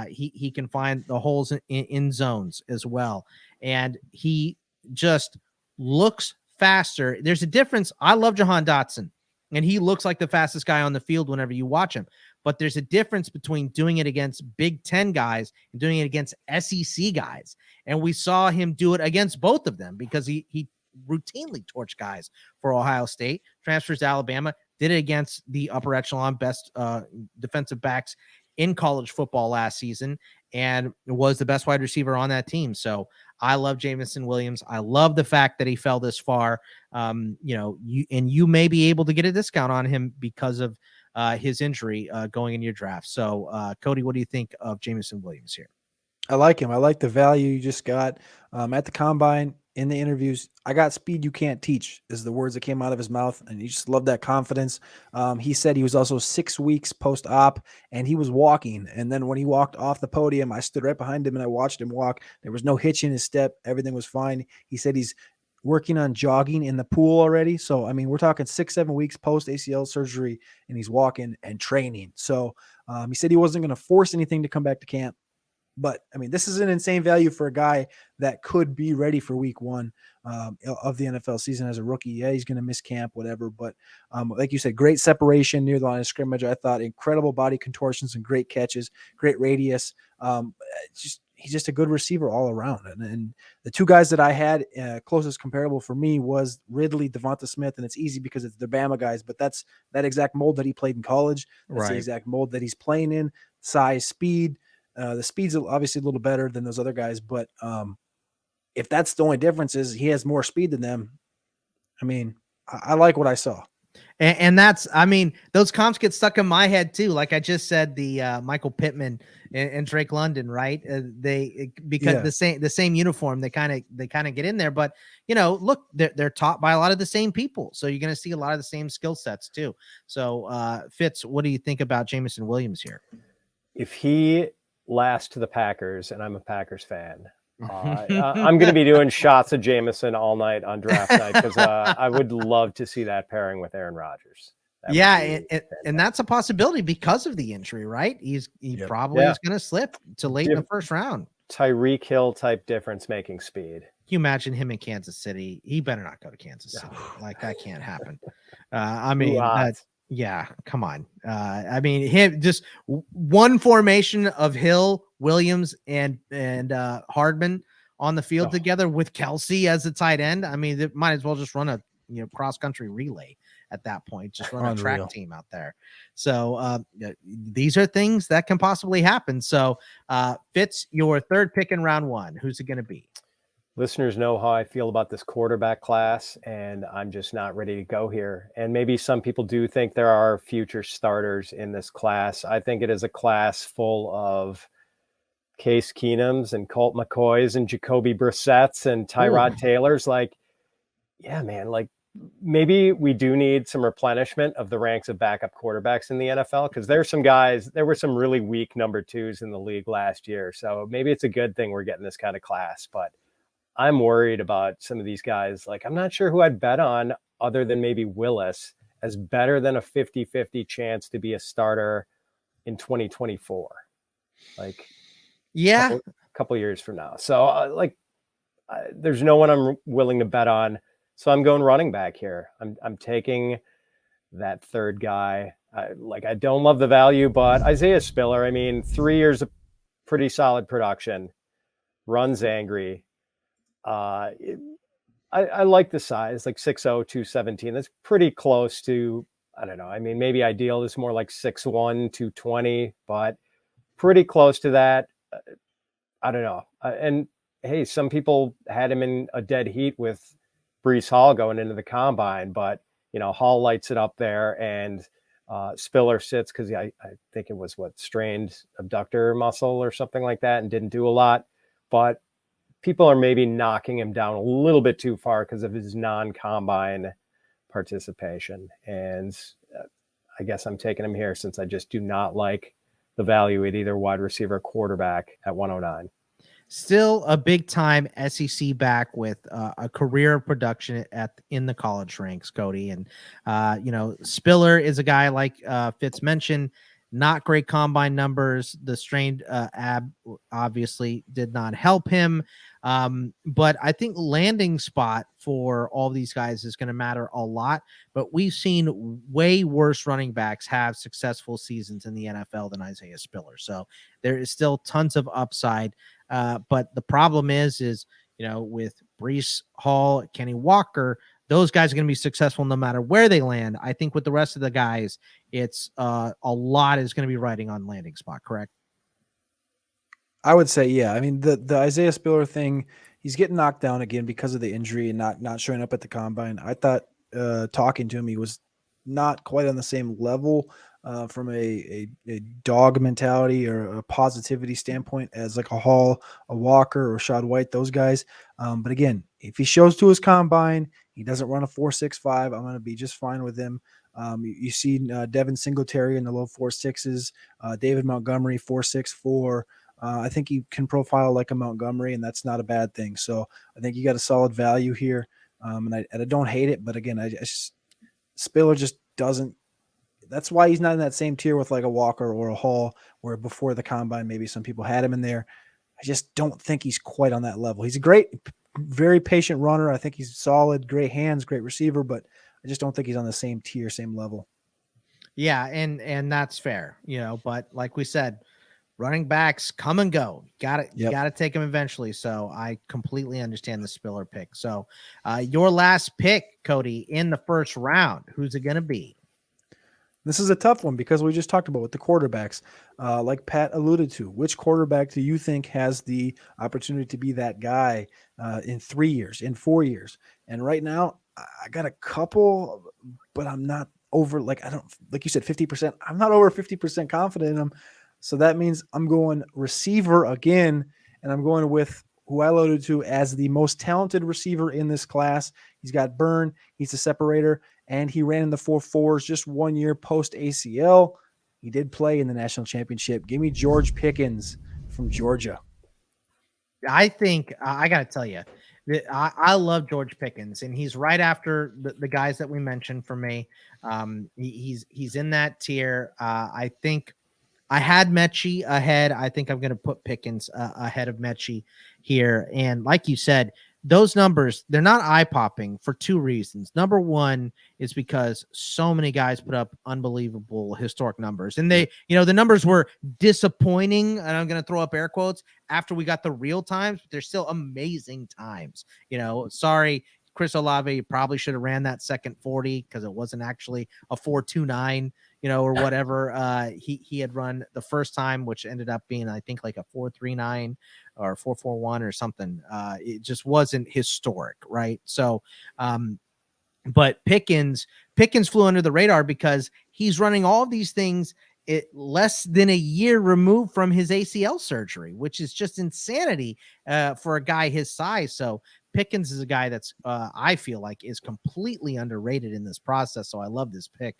He can find the holes in zones as well. And he just looks faster. There's a difference. I love Jahan Dotson, and he looks like the fastest guy on the field whenever you watch him. But there's a difference between doing it against Big Ten guys and doing it against SEC guys. And we saw him do it against both of them, because he routinely torched guys for Ohio State, transfers to Alabama, did it against the upper echelon best defensive backs in college football last season, and was the best wide receiver on that team. So I love Jameson Williams. I love the fact that he fell this far. You may be able to get a discount on him because of his injury going in your draft. So Cody, what do you think of Jameson Williams here? I like him. I like the value you just got at the combine, in the interviews. I got speed you can't teach is the words that came out of his mouth. And you just love that confidence. He said he was also 6 weeks post-op, and he was walking. And then when he walked off the podium, I stood right behind him and I watched him walk. There was no hitch in his step. Everything was fine. He said he's working on jogging in the pool already. So, I mean, we're talking 6-7 weeks post ACL surgery, and he's walking and training. So he said he wasn't going to force anything to come back to camp. But I mean, this is an insane value for a guy that could be ready for week 1 of the NFL season as a rookie. Yeah, he's going to miss camp, whatever. But like you said, great separation near the line of scrimmage. I thought incredible body contortions and great catches, great radius. He's just a good receiver all around. And the two guys that I had closest comparable for me was Ridley, Devonta Smith, and it's easy because it's the Bama guys. But that's that exact mold that he played in college. That's right. The exact mold that he's playing in. Size, speed. The speed's obviously a little better than those other guys, but if that's the only difference is he has more speed than them, I mean, I like what I saw. And that's, I mean, those comps get stuck in my head too. Like I just said, the Michael Pittman and Drake London, right? Because the same uniform, they kind of get in there. But look, they're taught by a lot of the same people, so you're going to see a lot of the same skill sets too. So Fitz, what do you think about Jameson Williams here? If he lasts to the Packers, and I'm a Packers fan, I'm going to be doing shots of Jameson all night on draft night, because I would love to see that pairing with Aaron Rodgers. And that's a possibility because of the injury, right? He probably is going to slip to late in the first round. Tyreek Hill type difference making speed. Can you imagine him in Kansas City? He better not go to Kansas City. Like that can't happen. I mean, yeah, come on. I mean, him just one formation of Hill, Williams, and Hardman on the field together with Kelsey as a tight end. I mean, they might as well just run a cross country relay at that point. Just run a track team out there. So these are things that can possibly happen. So Fitz, your third pick in round 1. Who's it going to be? Listeners know how I feel about this quarterback class, and I'm just not ready to go here. And maybe some people do think there are future starters in this class. I think it is a class full of Case Keenums and Colt McCoys and Jacoby Brissett's and Tyrod Taylor's. Like, yeah, man, like maybe we do need some replenishment of the ranks of backup quarterbacks in the NFL, because there's some guys, there were some really weak number 2s in the league last year. So maybe it's a good thing we're getting this kind of class, but I'm worried about some of these guys. Like, I'm not sure who I'd bet on other than maybe Willis as better than a 50-50 chance to be a starter in 2024. Like, a couple years from now. So there's no one I'm willing to bet on. So I'm going running back here. I'm taking that third guy. I don't love the value, but Isaiah Spiller, I mean, 3 years of pretty solid production, runs angry. I I like the size, like 6'0", 217. That's pretty close to, I don't know. I mean, maybe ideal is more like 6'1", 220, but pretty close to that. I don't know. And hey, some people had him in a dead heat with Brees Hall going into the combine, but Hall lights it up there, and Spiller sits because I think it was strained abductor muscle or something like that, and didn't do a lot. But people are maybe knocking him down a little bit too far because of his non-combine participation. And I guess I'm taking him here since I just do not like the value at either wide receiver or quarterback at 109. Still a big time SEC back with a career of production in the college ranks, Cody. And, Spiller is a guy like Fitz mentioned, not great combine numbers. The strained ab obviously did not help him. But I think landing spot for all these guys is going to matter a lot. But we've seen way worse running backs have successful seasons in the NFL than Isaiah Spiller. So there is still tons of upside. But the problem is, with Brees Hall, Kenny Walker, those guys are going to be successful no matter where they land. I think with the rest of the guys, it's a lot is going to be riding on landing spot, correct? I would say, yeah. I mean, the Isaiah Spiller thing, he's getting knocked down again because of the injury and not showing up at the combine. I thought talking to him, he was not quite on the same level from a dog mentality or a positivity standpoint as like a Hall, a Walker, or Rashad White, those guys. But again, if he shows to his combine, he doesn't run a 4.65, I'm going to be just fine with him. You see Devin Singletary in the low 4.6s, David Montgomery 4.64. I think he can profile like a Montgomery, and that's not a bad thing. So I think you got a solid value here. And I don't hate it, but again, Spiller just doesn't. That's why he's not in that same tier with like a Walker or a Hall, where before the combine, maybe some people had him in there. I just don't think he's quite on that level. He's a great, very patient runner. I think he's solid, great hands, great receiver, but I just don't think he's on the same tier, same level. Yeah, and that's fair, but like we said, running backs come and go. You got to take them eventually. So I completely understand the Spiller pick. So your last pick, Cody, in the first round, who's it going to be? This is a tough one because we just talked about with the quarterbacks. Like Pat alluded to, which quarterback do you think has the opportunity to be that guy in 3 years, in 4 years? And right now, I got a couple, but I'm not over, like you said, 50%. I'm not over 50% confident in them. So that means I'm going receiver again, and I'm going with who I alluded to as the most talented receiver in this class. He's got burn, he's a separator, and he ran in the 4.4s just 1 year post ACL. He did play in the national championship. Give me George Pickens from Georgia. I think I got to tell you, I love George Pickens, and he's right after the guys that we mentioned for me. He's in that tier. I think I had Mechie ahead. I think I'm going to put Pickens ahead of Mechie here. And like you said, those numbers, they're not eye-popping for two reasons. Number one is because so many guys put up unbelievable historic numbers. And they, the numbers were disappointing, and I'm going to throw up air quotes, after we got the real times, but they're still amazing times. Sorry, Chris Olave probably should have ran that second 40 because it wasn't actually a 4.29. Or whatever he had run the first time, which ended up being, I think, like a 4.39 or 4.41 or something. It just wasn't historic, right? So, but Pickens flew under the radar because he's running all these things less than a year removed from his ACL surgery, which is just insanity for a guy his size. So Pickens is a guy that's I feel like is completely underrated in this process. So I love this pick.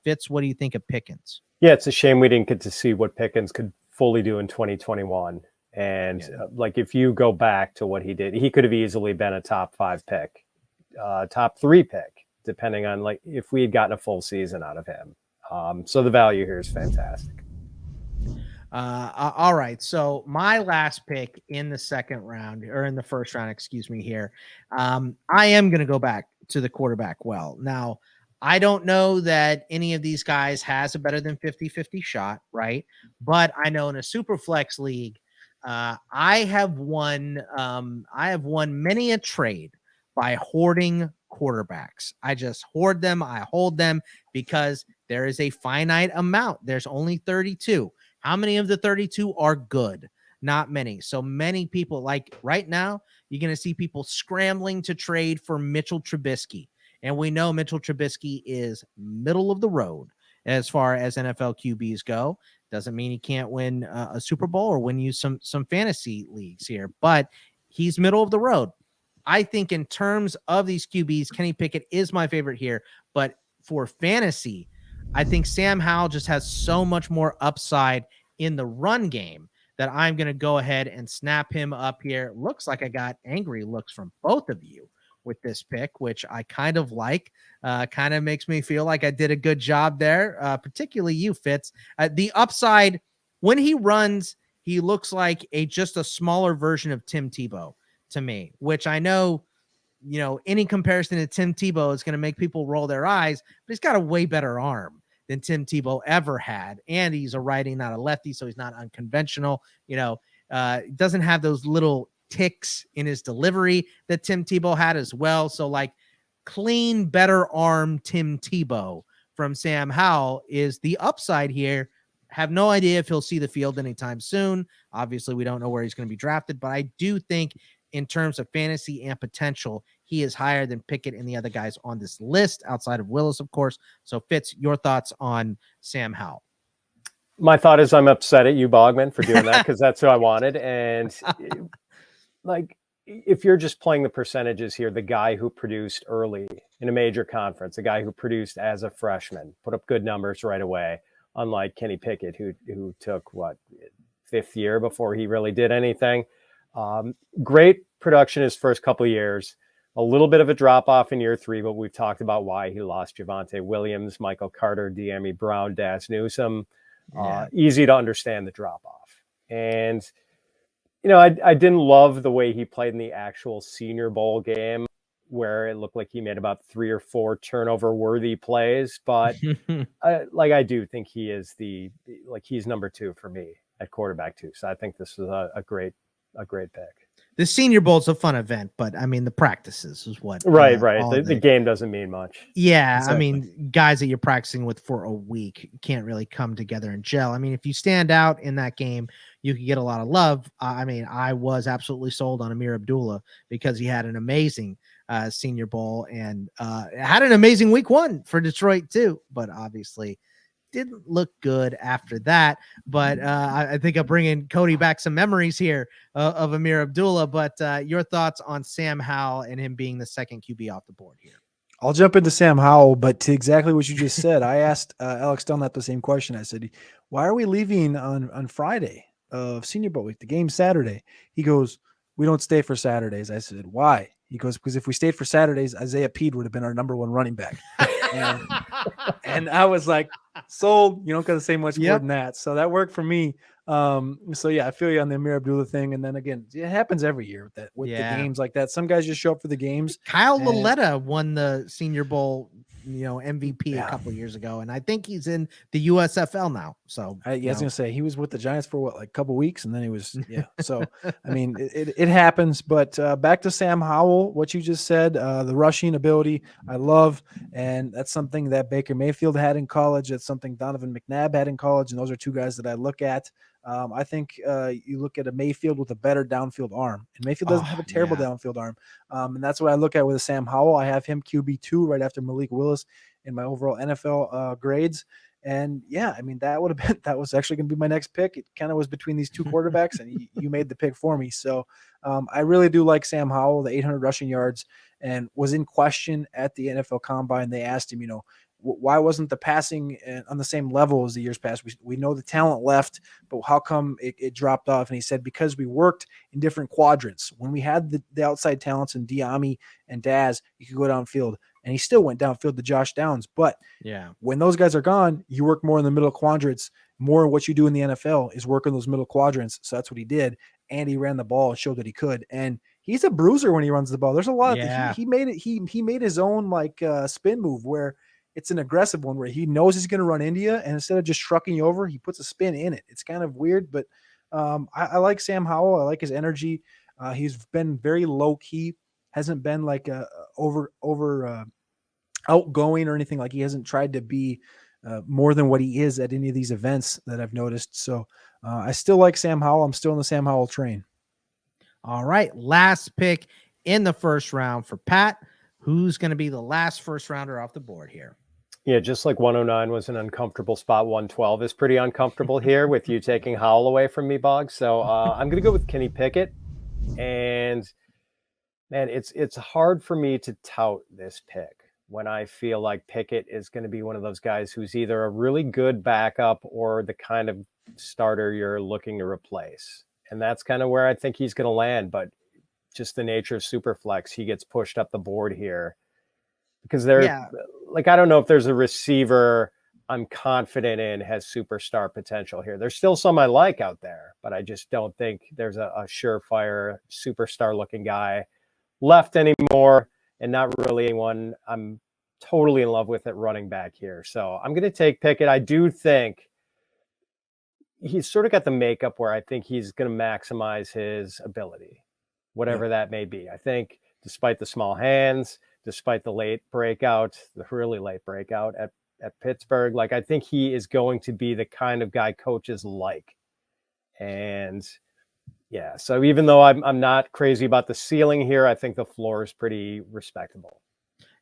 Fitz, what do you think of Pickens? Yeah, it's a shame we didn't get to see what Pickens could fully do in 2021. And if you go back to what he did, he could have easily been a top 5 pick, top 3 pick, depending on if we had gotten a full season out of him. So the value here is fantastic. All right. So my last pick in the second round, or in the first round, excuse me here. I am going to go back to the quarterback. Well, now I don't know that any of these guys has a better than 50-50 shot, right? But I know in a Superflex league, I have won many a trade by hoarding quarterbacks. I just hoard them. I hold them because there is a finite amount. There's only 32. How many of the 32 are good? Not many. So many people, like right now, you're going to see people scrambling to trade for Mitchell Trubisky. And we know Mitchell Trubisky is middle of the road as far as NFL QBs go. Doesn't mean he can't win a Super Bowl or win you some fantasy leagues here, but he's middle of the road. I think in terms of these QBs, Kenny Pickett is my favorite here, but for fantasy, I think Sam Howell just has so much more upside in the run game that I'm going to go ahead and snap him up here. Looks like I got angry looks from both of you with this pick, which I kind of like. Kind of makes me feel like I did a good job there, particularly you, Fitz. The upside, when he runs, he looks like just a smaller version of Tim Tebow to me, which I know, any comparison to Tim Tebow is going to make people roll their eyes, but he's got a way better arm than Tim Tebow ever had. And he's a righty, not a lefty, so he's not unconventional. Doesn't have those little ticks in his delivery that Tim Tebow had as well. So like clean, better arm Tim Tebow from Sam Howell is the upside here. Have no idea if he'll see the field anytime soon. Obviously, we don't know where he's going to be drafted, but I do think in terms of fantasy and potential, he is higher than Pickett and the other guys on this list outside of Willis, of course. So Fitz, your thoughts on Sam Howell? My thought is I'm upset at you, Bogman, for doing that because that's who I wanted. And like, if you're just playing the percentages here, the guy who produced early in a major conference, the guy who produced as a freshman, put up good numbers right away, unlike Kenny Pickett, who took fifth year before he really did anything. Great production his first couple of years, a little bit of a drop off in year 3, but we've talked about why he lost Javonte Williams, Michael Carter, De'Ami Brown, Daz Newsome. Easy to understand the drop off. And, I didn't love the way he played in the actual Senior Bowl game where it looked like he made about 3 or 4 turnover worthy plays. But I do think he is he's number 2 for me at quarterback too. So I think this is a great pick. The Senior Bowl is a fun event, but I mean, the practices is what. Right. The game doesn't mean much. Yeah. Exactly. I mean, guys that you're practicing with for a week can't really come together and gel. I mean, if you stand out in that game, you can get a lot of love. I mean, I was absolutely sold on Amir Abdullah because he had an amazing Senior Bowl and had an amazing week 1 for Detroit too, but obviously didn't look good after that. But I think I'll bring in Cody back some memories here of Amir Abdullah. But your thoughts on Sam Howell and him being the second QB off the board here? I'll jump into Sam Howell, but to exactly what you just said, I asked Alex Dunlap the same question. I said, why are we leaving on Friday of Senior Bowl week, the game Saturday? He goes, we don't stay for Saturdays. I said, why? He goes, because if we stayed for Saturdays, Isaiah Peed would have been our number 1 running back. And I was like, sold. You don't got to say much more than that. So that worked for me. So yeah, I feel you on the Amir Abdullah thing. And then again, it happens every year with the games like that. Some guys just show up for the games. Kyle Lauletta won the Senior Bowl, MVP a couple of years ago, and I think he's in the USFL now. So I was gonna say he was with the Giants for a couple weeks, and then he was So I mean, it happens. But back to Sam Howell, what you just said, the rushing ability, I love, and that's something that Baker Mayfield had in college. That's something Donovan McNabb had in college, and those are 2 guys that I look at. I think you look at a Mayfield with a better downfield arm, and Mayfield doesn't have a terrible downfield arm. And that's what I look at with a Sam Howell. I have him QB2 right after Malik Willis in my overall NFL grades. And I mean, that was actually going to be my next pick. It kind of was between these 2 quarterbacks, and you made the pick for me. So I really do like Sam Howell, the 800 rushing yards, and was in question at the NFL Combine. They asked him, why wasn't the passing on the same level as the years past? We know the talent left, but how come it dropped off? And he said, because we worked in different quadrants. When we had the outside talents in De'Ami and Daz, you could go downfield. And he still went downfield to Josh Downs. But when those guys are gone, you work more in the middle quadrants. More of what you do in the NFL is work in those middle quadrants. So that's what he did. And he ran the ball and showed that he could. And he's a bruiser when he runs the ball. There's a lot of he made it. He made his own spin move where it's an aggressive one where he knows he's going to run into you, and instead of just trucking you over, he puts a spin in it. It's kind of weird, but I like Sam Howell. I like his energy. He's been very low key hasn't been like over outgoing or anything. Like he hasn't tried to be more than what he is at any of these events that I've noticed. So I still like Sam Howell. I'm still in the Sam Howell train. All right, last pick in the first round for Pat. Who's going to be the last first rounder off the board here? Yeah, just like 109 was an uncomfortable spot, 112 is pretty uncomfortable here with you taking Howell away from me, Bog. So I'm going to go with Kenny Pickett. And man, it's hard for me to tout this pick when I feel like Pickett is going to be one of those guys who's either a really good backup or the kind of starter you're looking to replace. And that's kind of where I think he's going to land. But just the nature of Superflex, he gets pushed up the board here because like, I don't know if there's a receiver I'm confident in has superstar potential here. There's still some I like out there, but I just don't think there's a surefire superstar looking guy left anymore, and not really anyone I'm totally in love with at running back here. So I'm going to take Pickett. I do think he's sort of got the makeup where I think he's going to maximize his ability, whatever that may be. I think despite the small hands, despite the really late breakout at Pittsburgh, like I think he is going to be the kind of guy coaches like. And yeah, so even though I'm not crazy about the ceiling here, I think the floor is pretty respectable.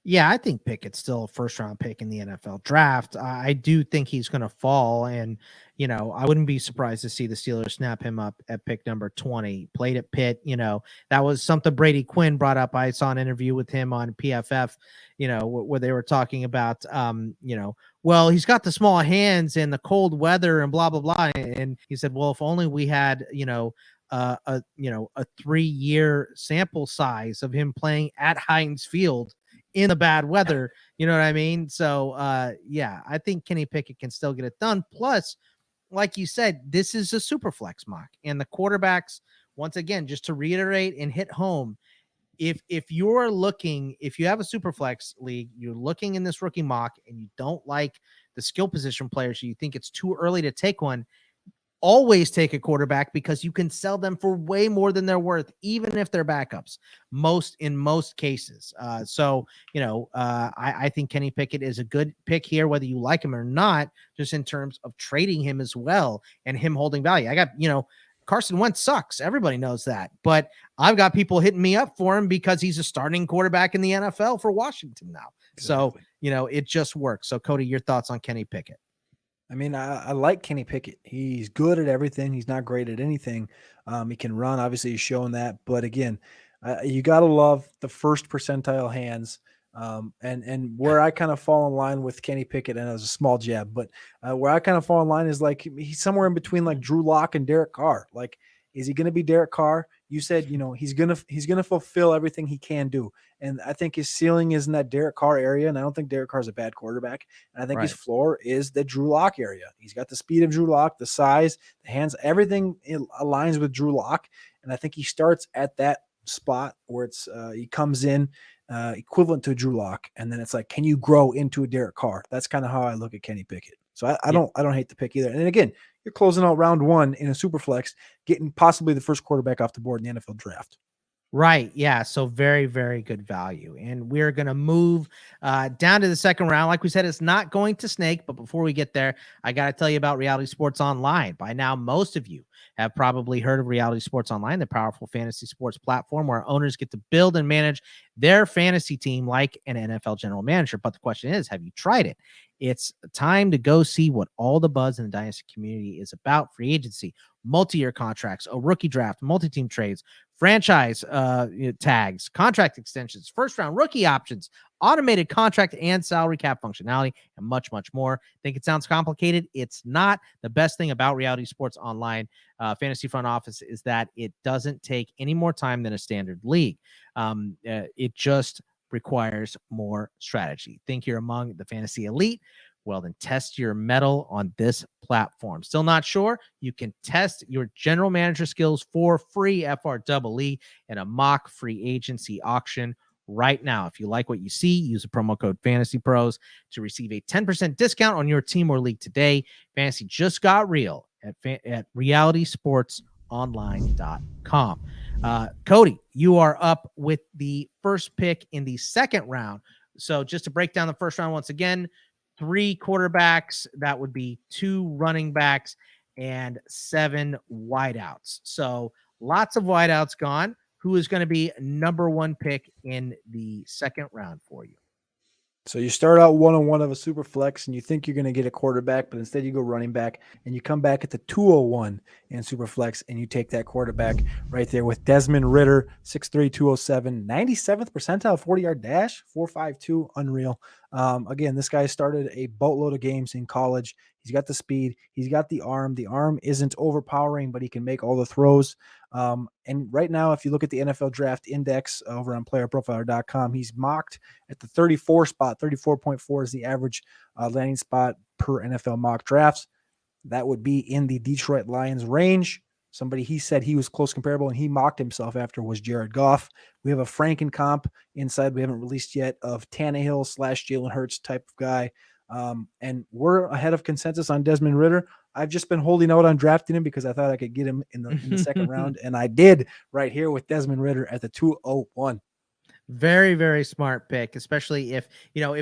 Yeah, I think Pickett's still a first-round pick in the NFL draft. I do think he's going to fall, and, you know, I wouldn't be surprised to see the Steelers snap him up at pick number 20. Played at Pitt, you know, that was something Brady Quinn brought up. I saw an interview with him on PFF, you know, where they were talking about, you know, well, he's got the small hands and the cold weather and blah, blah, blah. And he said, well, if only we had, a 3-year sample size of him playing at Heinz Field in the bad weather, you know what I mean? So yeah, I think Kenny Pickett can still get it done. Plus, like you said, this is a super flex mock, and the quarterbacks, once again, just to reiterate and hit home, if you have a super flex league, you're looking in this rookie mock and you don't like the skill position players, you think it's too early to take one, always take a quarterback because you can sell them for way more than they're worth, even if they're backups, in most cases. So, I think Kenny Pickett is a good pick here, whether you like him or not, just in terms of trading him as well and him holding value. I got, Carson Wentz sucks. Everybody knows that, but I've got people hitting me up for him because he's a starting quarterback in the NFL for Washington now. Exactly. So, it just works. So Cody, your thoughts on Kenny Pickett? I mean, I like Kenny Pickett. He's good at everything. He's not great at anything. He can run. Obviously, he's showing that. But again, you got to love the first percentile hands. And where I kind of fall in line with Kenny Pickett, and it was a small jab, but where I kind of fall in line is like he's somewhere in between like Drew Lock and Derek Carr. Like, is he going to be Derek Carr? You said, he's gonna fulfill everything he can do, and I think his ceiling is in that Derek Carr area. And I don't think Derek Carr is a bad quarterback. And I think his floor is the Drew Lock area. He's got the speed of Drew Lock, the size, the hands, everything aligns with Drew Lock. And I think he starts at that spot where it's he comes in equivalent to Drew Lock, and then it's like, can you grow into a Derek Carr? That's kind of how I look at Kenny Pickett. So I don't hate the pick either. And again, you're closing out round one in a super flex, getting possibly the first quarterback off the board in the NFL draft. Right. Yeah. So very, very good value. And we're going to move down to the second round. Like we said, it's not going to snake. But before we get there, I got to tell you about Reality Sports Online. By now, most of you have probably heard of Reality Sports Online, the powerful fantasy sports platform where owners get to build and manage their fantasy team like an NFL general manager. But the question is, have you tried it? It's time to go see what all the buzz in the Dynasty community is about. Free agency, multi-year contracts, a rookie draft, multi-team trades, franchise tags, contract extensions, first-round rookie options, automated contract and salary cap functionality, and much, much more. Think it sounds complicated? It's not. The best thing about Reality Sports Online Fantasy Front Office is that it doesn't take any more time than a standard league. It just requires more strategy. Think you're among the fantasy elite? Well, then test your mettle on this platform. Still not sure? You can test your general manager skills for free FREE in a mock free agency auction right now. If you like what you see, use the promo code FantasyPros to receive a 10% discount on your team or league today. Fantasy just got real at realitysportsonline.com. Cody, you are up with the first pick in the second round. So just to break down the first round once again, 3 quarterbacks, that would be 2 running backs and 7 wideouts. So lots of wideouts gone. Who is going to be number 1 pick in the second round for you? So you start out 101 of a super flex and you think you're going to get a quarterback, but instead you go running back and you come back at the 201 in super flex and you take that quarterback right there with Desmond Ridder, 6'3", 207, 97th percentile 40-yard dash, 4.52, unreal. Again, this guy started a boatload of games in college. He's got the speed. He's got the arm. The arm isn't overpowering, but he can make all the throws. And right now, if you look at the NFL Draft Index over on playerprofiler.com, he's mocked at the 34 spot. 34.4 is the average landing spot per NFL mock drafts. That would be in the Detroit Lions range. Somebody he said he was close comparable and he mocked himself after was Jared Goff. We have a Franken comp inside we haven't released yet of Tannehill / Jalen Hurts type of guy. And we're ahead of consensus on Desmond Ridder. I've just been holding out on drafting him because I thought I could get him in the second round, and I did right here with Desmond Ridder at the 201. Very, very smart pick, especially if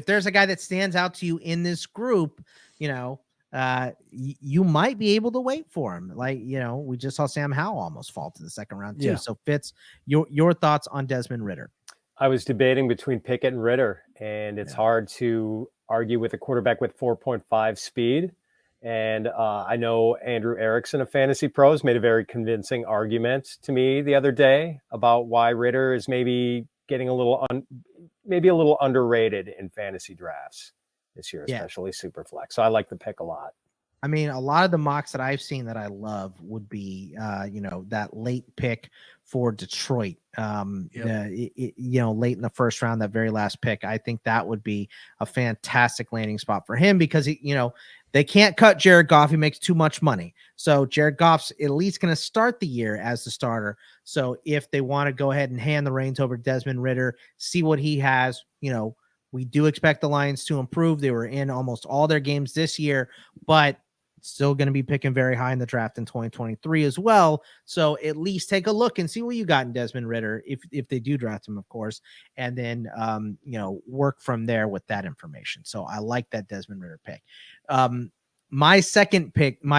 there's a guy that stands out to you in this group, you might be able to wait for him. Like, we just saw Sam Howell almost fall to the second round too. Yeah. So Fitz, your thoughts on Desmond Ridder? I was debating between Pickett and Ridder, and it's hard to argue with a quarterback with 4.5 speed. And I know Andrew Erickson of FantasyPros made a very convincing argument to me the other day about why Ridder is maybe getting a little underrated in fantasy drafts this year, especially Superflex. So I like the pick a lot. I mean, a lot of the mocks that I've seen that I love would be, that late pick for Detroit. Late in the first round, that very last pick. I think that would be a fantastic landing spot for him because they can't cut Jared Goff. He makes too much money. So Jared Goff's at least going to start the year as the starter. So if they want to go ahead and hand the reins over to Desmond Ridder, see what he has, we do expect the Lions to improve. They were in almost all their games this year, but still going to be picking very high in the draft in 2023 as well. So at least take a look and see what you got in Desmond Ridder if they do draft him, of course, and then work from there with that information. So I like that Desmond Ridder pick. My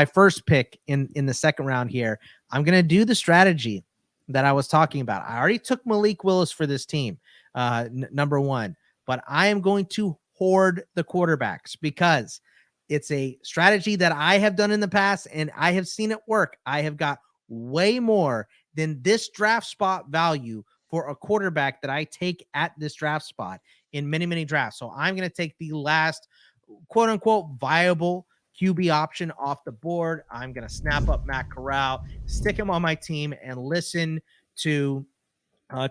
first pick in the second round here, I'm going to do the strategy that I was talking about. I already took Malik Willis for this team, number 1, but I am going to hoard the quarterbacks because it's a strategy that I have done in the past and I have seen it work. I have got way more than this draft spot value for a quarterback that I take at this draft spot in many, many drafts. So I'm going to take the last quote unquote viable QB option off the board. I'm going to snap up Matt Corral, stick him on my team, and listen to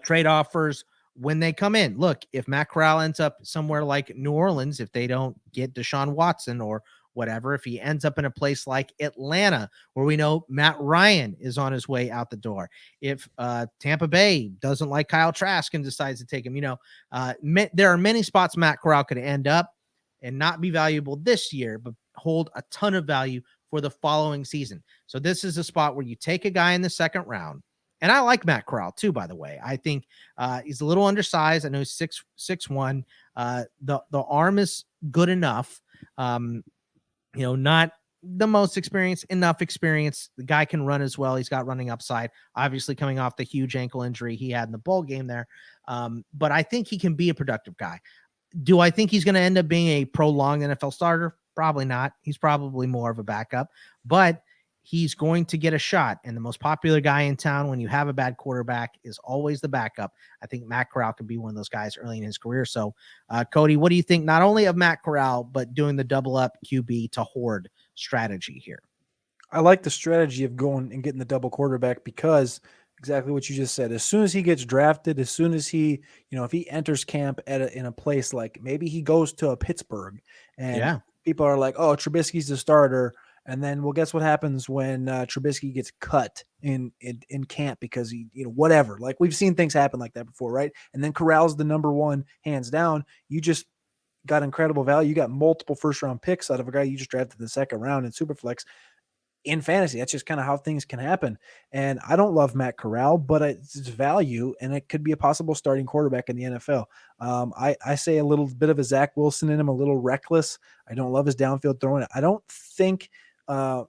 trade offers when they come in. Look, if Matt Corral ends up somewhere like New Orleans, if they don't get Deshaun Watson or whatever, if he ends up in a place like Atlanta, where we know Matt Ryan is on his way out the door, if Tampa Bay doesn't like Kyle Trask and decides to take him, there are many spots Matt Corral could end up and not be valuable this year, but hold a ton of value for the following season. So this is a spot where you take a guy in the second round. And I like Matt Corral too, by the way. I think he's a little undersized. I know he's 6'1". The arm is good enough. Not the most experience, enough experience. The guy can run as well. He's got running upside, obviously coming off the huge ankle injury he had in the bowl game there. But I think he can be a productive guy. Do I think he's going to end up being a prolonged NFL starter? Probably not. He's probably more of a backup, but he's going to get a shot. And the most popular guy in town when you have a bad quarterback is always the backup. I think Matt Corral could be one of those guys early in his career. So, Cody, what do you think not only of Matt Corral, but doing the double up QB to hoard strategy here? I like the strategy of going and getting the double quarterback because exactly what you just said. As soon as he gets drafted, as soon as he, if he enters camp in a place like maybe he goes to a Pittsburgh and people are like, oh, Trubisky's the starter. And then, well, guess what happens when Trubisky gets cut in camp because he, whatever. Like we've seen things happen like that before, right? And then Corral's the number 1, hands down. You just got incredible value. You got multiple first-round picks out of a guy you just drafted in the second round in Superflex. in fantasy. That's just kind of how things can happen. And I don't love Matt Corral, but it's value, and it could be a possible starting quarterback in the NFL. I say a little bit of a Zach Wilson in him, a little reckless. I don't love his downfield throwing. I don't think don't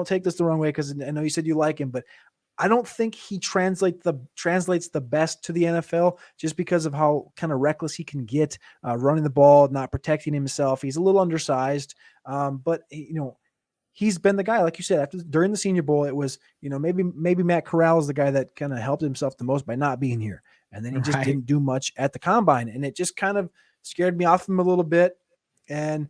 take this the wrong way, because I know you said you like him, but I don't think he translates the best to the NFL, just because of how kind of reckless he can get running the ball, not protecting himself. He's a little undersized, but he's been the guy, like you said, during the Senior Bowl. It was, maybe Matt Corral is the guy that kind of helped himself the most by not being here, and then he just didn't do much at the combine, and it just kind of scared me off him a little bit. And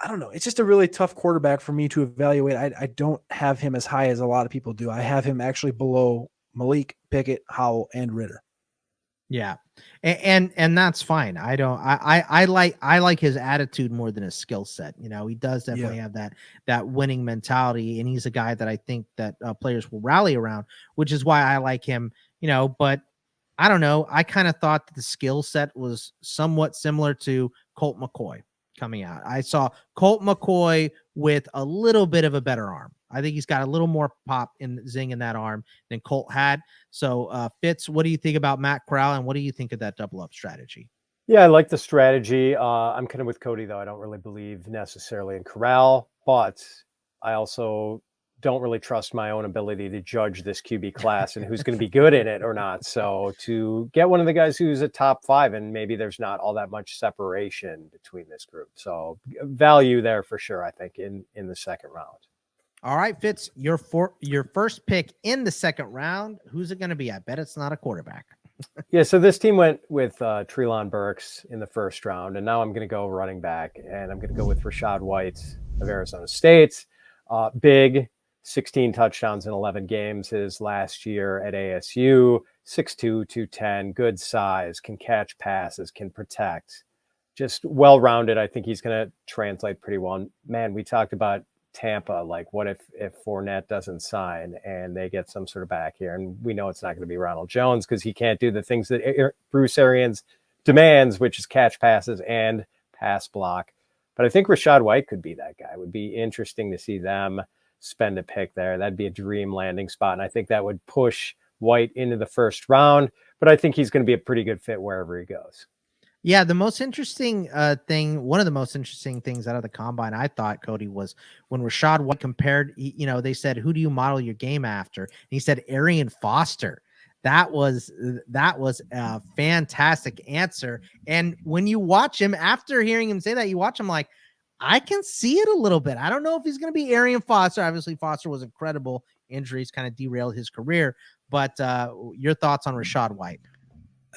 I don't know. It's just a really tough quarterback for me to evaluate. I don't have him as high as a lot of people do. I have him actually below Malik, Pickett, Howell, and Ritter. Yeah. And that's fine. I like his attitude more than his skill set. He does definitely have that winning mentality, and he's a guy that I think that players will rally around, which is why I like him, but I don't know. I kind of thought that the skill set was somewhat similar to Colt McCoy coming out. I saw Colt McCoy with a little bit of a better arm. I think he's got a little more pop in zing in that arm than Colt had. So Fitz, what do you think about Matt Corral, and what do you think of that double up strategy? Yeah, I like the strategy. I'm kind of with Cody, though. I don't really believe necessarily in Corral, but I also don't really trust my own ability to judge this QB class and who's going to be good in it or not. So to get one of the guys who's a top 5, and maybe there's not all that much separation between this group. So value there for sure, I think, in the second round. All right, Fitz, your first pick in the second round, who's it going to be? I bet it's not a quarterback. Yeah, so this team went with Treylon Burks in the first round, and now I'm going to go running back, and I'm going to go with Rachaad White of Arizona State. Big, 16 touchdowns in 11 games his last year at ASU, 6'2", 210, good size, can catch passes, can protect, just well-rounded. I think he's going to translate pretty well. Man, we talked about Tampa, like what if Fournette doesn't sign and they get some sort of back here, and we know it's not going to be Ronald Jones because he can't do the things that Bruce Arians demands, which is catch passes and pass block. But I think Rachaad White could be that guy. It would be interesting to see them spend a pick there. That'd be a dream landing spot, and I think that would push White into the first round, but I think he's going to be a pretty good fit wherever he goes. Yeah, the most interesting one of the most interesting things out of the combine, I thought, Cody, was when Rachaad White compared, they said, who do you model your game after? And he said Arian Foster. That was a fantastic answer. And when you watch him, after hearing him say that, you watch him like, I can see it a little bit. I don't know if he's going to be Arian Foster. Obviously, Foster was incredible. Injuries kind of derailed his career. But your thoughts on Rachaad White?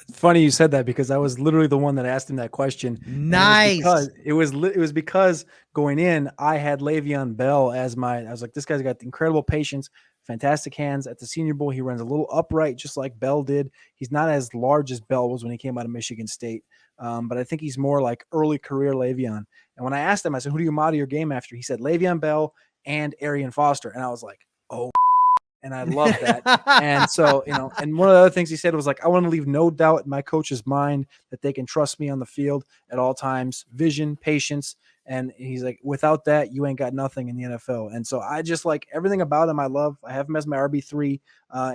It's funny you said that, because I was literally the one that asked him that question. Nice. It was because going in, I had Le'Veon Bell as I was like, this guy's got incredible patience, fantastic hands. At the Senior Bowl, he runs a little upright, just like Bell did. He's not as large as Bell was when he came out of Michigan State. But I think he's more like early career Le'Veon. And when I asked him, I said, who do you model your game after? He said Le'Veon Bell and Arian Foster. And I was like, oh, and I love that. And so, and one of the other things he said was like, I want to leave no doubt in my coach's mind that they can trust me on the field at all times, vision, patience. And he's like, without that, you ain't got nothing in the NFL. And so I just like everything about him. I love. I have him as my RB3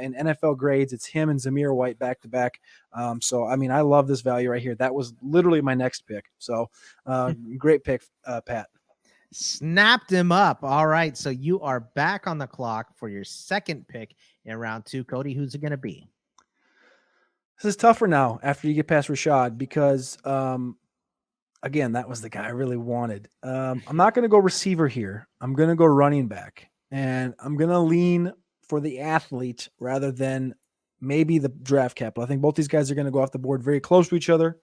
in NFL grades. It's him and Zamir White back to back. So, I mean, I love this value right here. That was literally my next pick. So great pick, Pat. Snapped him up. All right. So you are back on the clock for your second pick in round 2. Cody, who's it going to be? This is tougher now after you get past Rachaad, because again, that was the guy I really wanted. I'm not going to go receiver here. I'm going to go running back, and I'm going to lean for the athlete rather than maybe the draft capital. I think both these guys are going to go off the board very close to each other.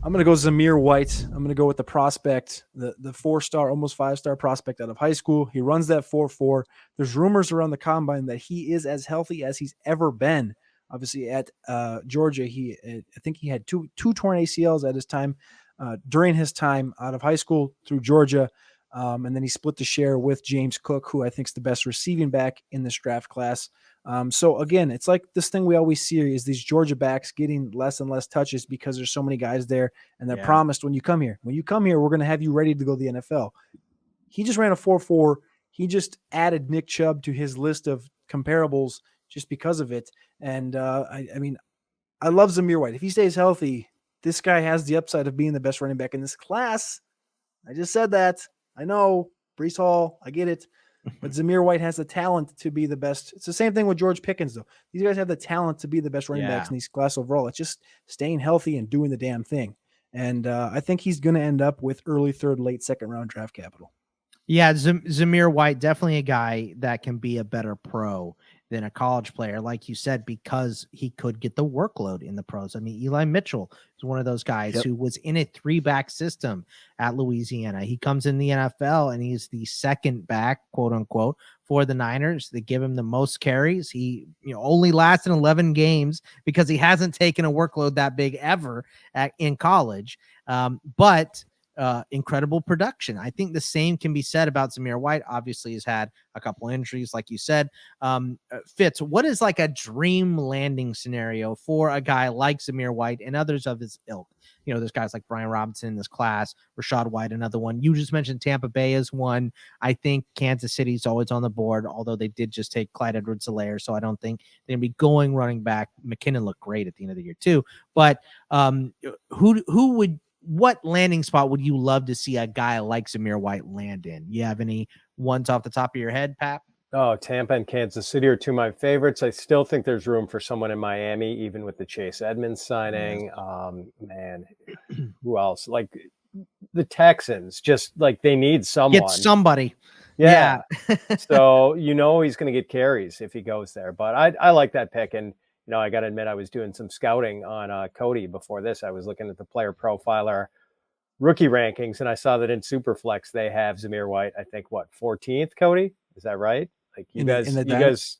I'm going to go Zamir White. I'm going to go with the prospect, the 4-star, almost 5-star prospect out of high school. He runs that 4.4. There's rumors around the combine that he is as healthy as he's ever been. Obviously, at Georgia, I think he had two torn ACLs at his time, during his time out of high school through Georgia. And then he split the share with James Cook, who I think is the best receiving back in this draft class. So again, it's like this thing we always see is these Georgia backs getting less and less touches because there's so many guys there, and they're promised when you come here. When you come here, we're going to have you ready to go to the NFL. He just ran a 4.4. He just added Nick Chubb to his list of comparables just because of it. And I mean, I love Zamir White. If he stays healthy, this guy has the upside of being the best running back in this class. I just said that. I know. Breece Hall, I get it. But Zamir White has the talent to be the best. It's the same thing with George Pickens, though. These guys have the talent to be the best running backs in these class overall. It's just staying healthy and doing the damn thing. And I think he's going to end up with early third, late second round draft capital. Yeah, Zamir White, definitely a guy that can be a better pro than a college player, like you said, because he could get the workload in the pros. I mean, Eli Mitchell is one of those guys who was in a 3-back system at Louisiana. He comes in the NFL and he's the second back, quote unquote, for the Niners. They give him the most carries. He only lasts in 11 games because he hasn't taken a workload that big ever in college. But incredible production. I think the same can be said about Zamir White. Obviously, he's had a couple injuries, like you said. Fitz, what is like a dream landing scenario for a guy like Zamir White and others of his ilk? There's guys like Brian Robinson in this class, Rashad White, another one. You just mentioned Tampa Bay as one. I think Kansas City's always on the board, although they did just take Clyde Edwards-Helaire, so I don't think they're going to be going running back. McKinnon looked great at the end of the year, too. But what landing spot would you love to see a guy like Zamir White land in? You have any ones off the top of your head, Pat? Oh, Tampa and Kansas City are two of my favorites. I still think there's room for someone in Miami, even with the Chase Edmonds signing. Man, who else? Like the Texans, just like they need someone. Get somebody. Yeah. So he's going to get carries if he goes there. But I like that pick. And I got to admit, I was doing some scouting on Cody before this. I was looking at the player profiler rookie rankings, and I saw that in Superflex, they have Zamir White, I think, 14th, Cody? Is that right? Like you guys,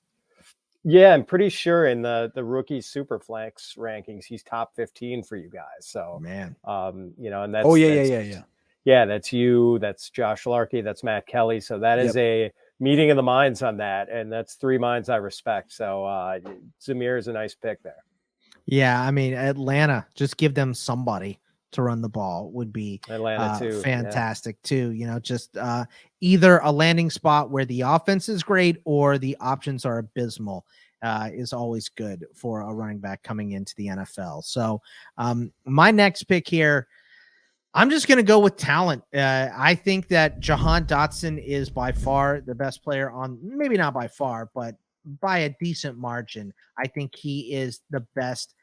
yeah, I'm pretty sure in the rookie Superflex rankings, he's top 15 for you guys. So, man, and that's, yeah. That's you, that's Josh Larkey, that's Matt Kelly. So that is a meeting of the minds on that, and that's 3 minds I respect. So Zamir is a nice pick there. Yeah, I mean, Atlanta, just give them somebody to run the ball would be Atlanta too, fantastic too. Just either a landing spot where the offense is great or the options are abysmal is always good for a running back coming into the NFL. So my next pick here, I'm just going to go with talent. I think that Jahan Dotson is by far the best player on, maybe not by far, but by a decent margin. I think he is the best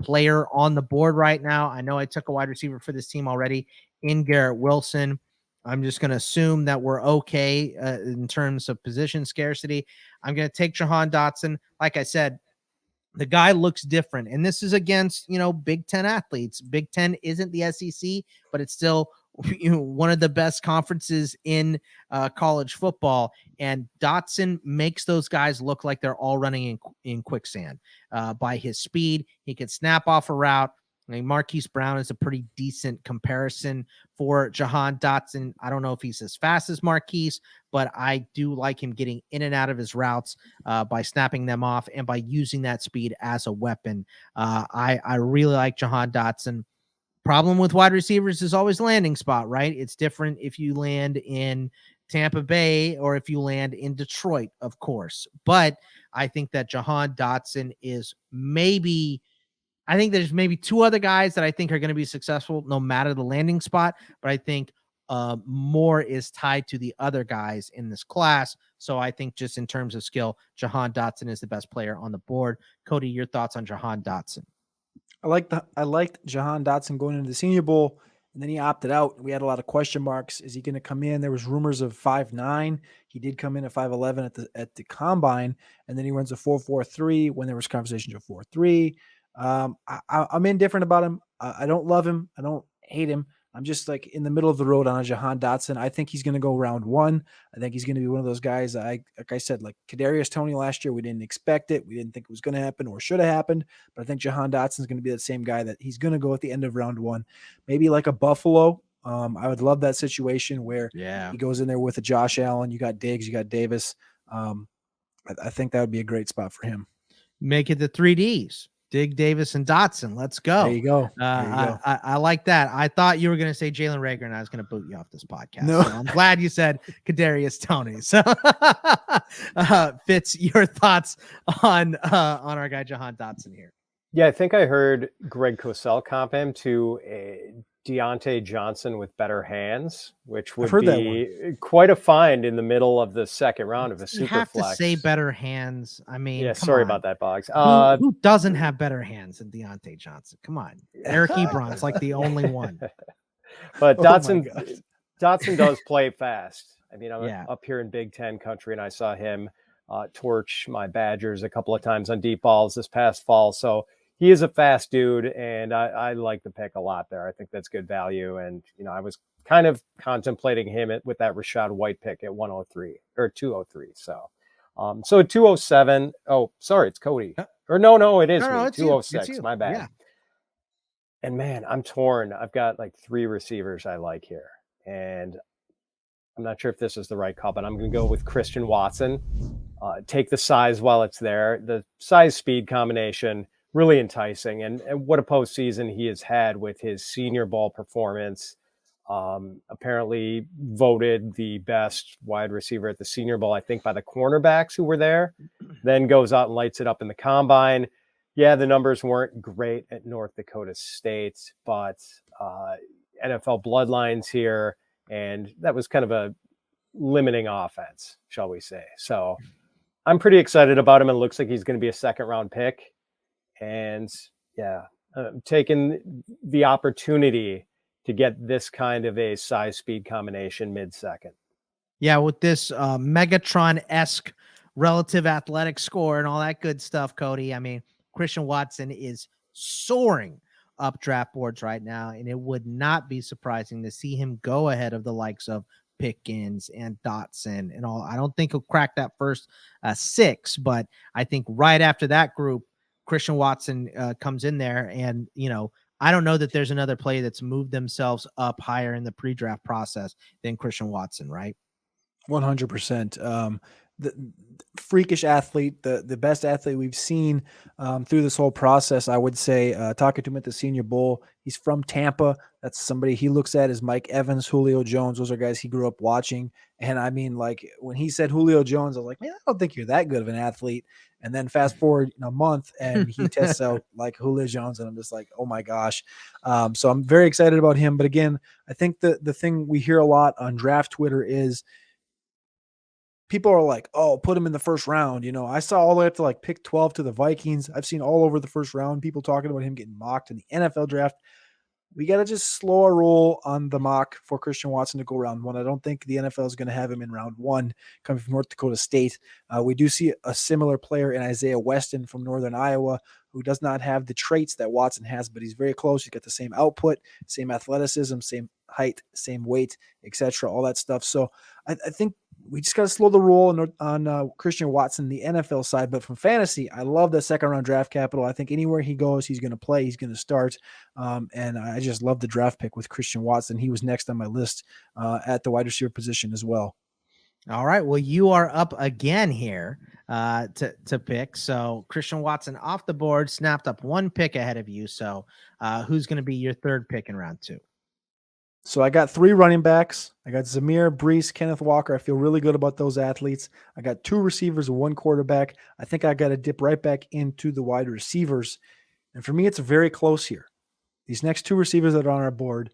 player on the board right now. I know I took a wide receiver for this team already in Garrett Wilson. I'm just going to assume that we're okay in terms of position scarcity. I'm going to take Jahan Dotson. Like I said, the guy looks different, and this is against, Big Ten athletes. Big Ten isn't the SEC, but it's still one of the best conferences in college football. And Dotson makes those guys look like they're all running in quicksand by his speed. He can snap off a route. I mean, Marquise Brown is a pretty decent comparison for Jahan Dotson. I don't know if he's as fast as Marquise, but I do like him getting in and out of his routes by snapping them off and by using that speed as a weapon. I really like Jahan Dotson. Problem with wide receivers is always landing spot, right? It's different if you land in Tampa Bay or if you land in Detroit, of course. But I think that Jahan Dotson is I think there's maybe 2 other guys that I think are going to be successful no matter the landing spot, but I think more is tied to the other guys in this class. So I think just in terms of skill, Jahan Dotson is the best player on the board. Cody, your thoughts on Jahan Dotson? I liked Jahan Dotson going into the Senior Bowl, and then he opted out. We had a lot of question marks. Is he going to come in? There was rumors of 5'9". He did come in at 5'11" at the combine, and then he runs a 4.43 when there was conversations of 4.3. I'm indifferent about him. I don't love him. I don't hate him. I'm just like in the middle of the road on a Jahan Dotson. I think he's going to go round 1. I think he's going to be one of those guys. Like I said, like Kadarius Toney last year, we didn't expect it. We didn't think it was going to happen or should have happened. But I think Jahan Dotson is going to be that same guy that he's going to go at the end of round 1, maybe like a Buffalo. I would love that situation where he goes in there with a Josh Allen. You got Diggs, you got Davis. I think that would be a great spot for him. Make it the 3Ds. Dig, Davis, and Dotson. Let's go. There you go. I like that. I thought you were going to say Jalen Reagor, and I was going to boot you off this podcast. No. So I'm glad you said Kadarius Toney. So, Fitz, your thoughts on our guy Jahan Dotson here? Yeah, I think I heard Greg Cosell comp him to Deontay Johnson with better hands, which would be quite a find in the middle of the second round of a super flex. You have to say better hands. I mean, yeah, sorry about that, Boggs. Who doesn't have better hands than Deontay Johnson? Come on. Eric Ebron's like the only one. But Dotson does play fast. I mean, I'm up here in Big Ten country, and I saw him torch my Badgers a couple of times on deep balls this past fall. So he is a fast dude, and I like the pick a lot there. I think that's good value. And, I was kind of contemplating him with that Rachaad White pick at 103 or 203. So at 207. Oh, sorry, it's Cody. Or no, it is me. 206. My bad. Yeah. And man, I'm torn. I've got like 3 receivers I like here. And I'm not sure if this is the right call, but I'm going to go with Christian Watson. Take the size while it's there. The size speed combination, really enticing. And what a postseason he has had with his Senior Bowl performance. Apparently voted the best wide receiver at the Senior Bowl, I think, by the cornerbacks who were there. Then goes out and lights it up in the combine. Yeah, the numbers weren't great at North Dakota State, but NFL bloodlines here. And that was kind of a limiting offense, shall we say. So I'm pretty excited about him. It looks like he's going to be a second-round pick. And, taking the opportunity to get this kind of a size-speed combination mid-second. Yeah, with this Megatron-esque relative athletic score and all that good stuff, Cody. I mean, Christian Watson is soaring up draft boards right now, and it would not be surprising to see him go ahead of the likes of Pickens and Dotson and all. I don't think he'll crack that first 6, but I think right after that group, Christian Watson comes in there, and I don't know that there's another player that's moved themselves up higher in the pre-draft process than Christian Watson, right? 100%. The freakish athlete, the best athlete we've seen through this whole process, I would say. Talking to him at the Senior Bowl, he's from Tampa. That's somebody he looks at as Mike Evans, Julio Jones. Those are guys he grew up watching. And I mean, like when he said Julio Jones, I was like, man, I don't think you're that good of an athlete. And then fast forward a month and he tests out like Julio Jones. And I'm just like, oh my gosh. So I'm very excited about him. But again, I think the thing we hear a lot on draft Twitter is people are like, oh, put him in the first round. I saw all the way up to like pick 12 to the Vikings. I've seen all over the first round people talking about him getting mocked in the NFL draft. We got to just slow our roll on the mock for Christian Watson to go round 1. I don't think the NFL is going to have him in round 1 coming from North Dakota State. We do see a similar player in Isaiah Weston from Northern Iowa who does not have the traits that Watson has, but he's very close. He's got the same output, same athleticism, same height, same weight, etc., all that stuff. So I think we just got to slow the roll on Christian Watson, the NFL side. But from fantasy, I love the second-round draft capital. I think anywhere he goes, he's going to play. He's going to start. And I just love the draft pick with Christian Watson. He was next on my list at the wide receiver position as well. All right. Well, you are up again here to pick. So Christian Watson off the board, snapped up 1 pick ahead of you. So who's going to be your 3rd pick in round 2? So I got 3 running backs. I got Zamir, Brees, Kenneth Walker. I feel really good about those athletes. I got 2 receivers and 1 quarterback. I think I got to dip right back into the wide receivers. And for me, it's very close here. These next 2 receivers that are on our board,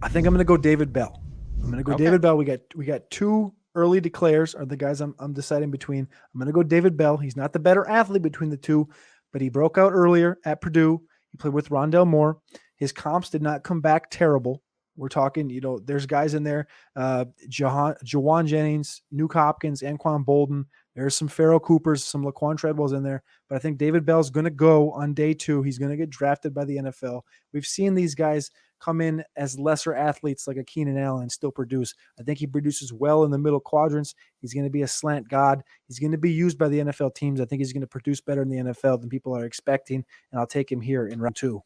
I think I'm going to go David Bell. I'm going to go David Bell. We got 2 early declares are the guys I'm deciding between. I'm going to go David Bell. He's not the better athlete between the 2, but he broke out earlier at Purdue. He played with Rondale Moore. His comps did not come back terrible. We're talking, there's guys in there, Jawan Jennings, Nuke Hopkins, Anquan Bolden. There's some Farrell Coopers, some Laquan Treadwell's in there. But I think David Bell's going to go on day 2. He's going to get drafted by the NFL. We've seen these guys come in as lesser athletes like a Keenan Allen and still produce. I think he produces well in the middle quadrants. He's going to be a slant god. He's going to be used by the NFL teams. I think he's going to produce better in the NFL than people are expecting. And I'll take him here in round 2.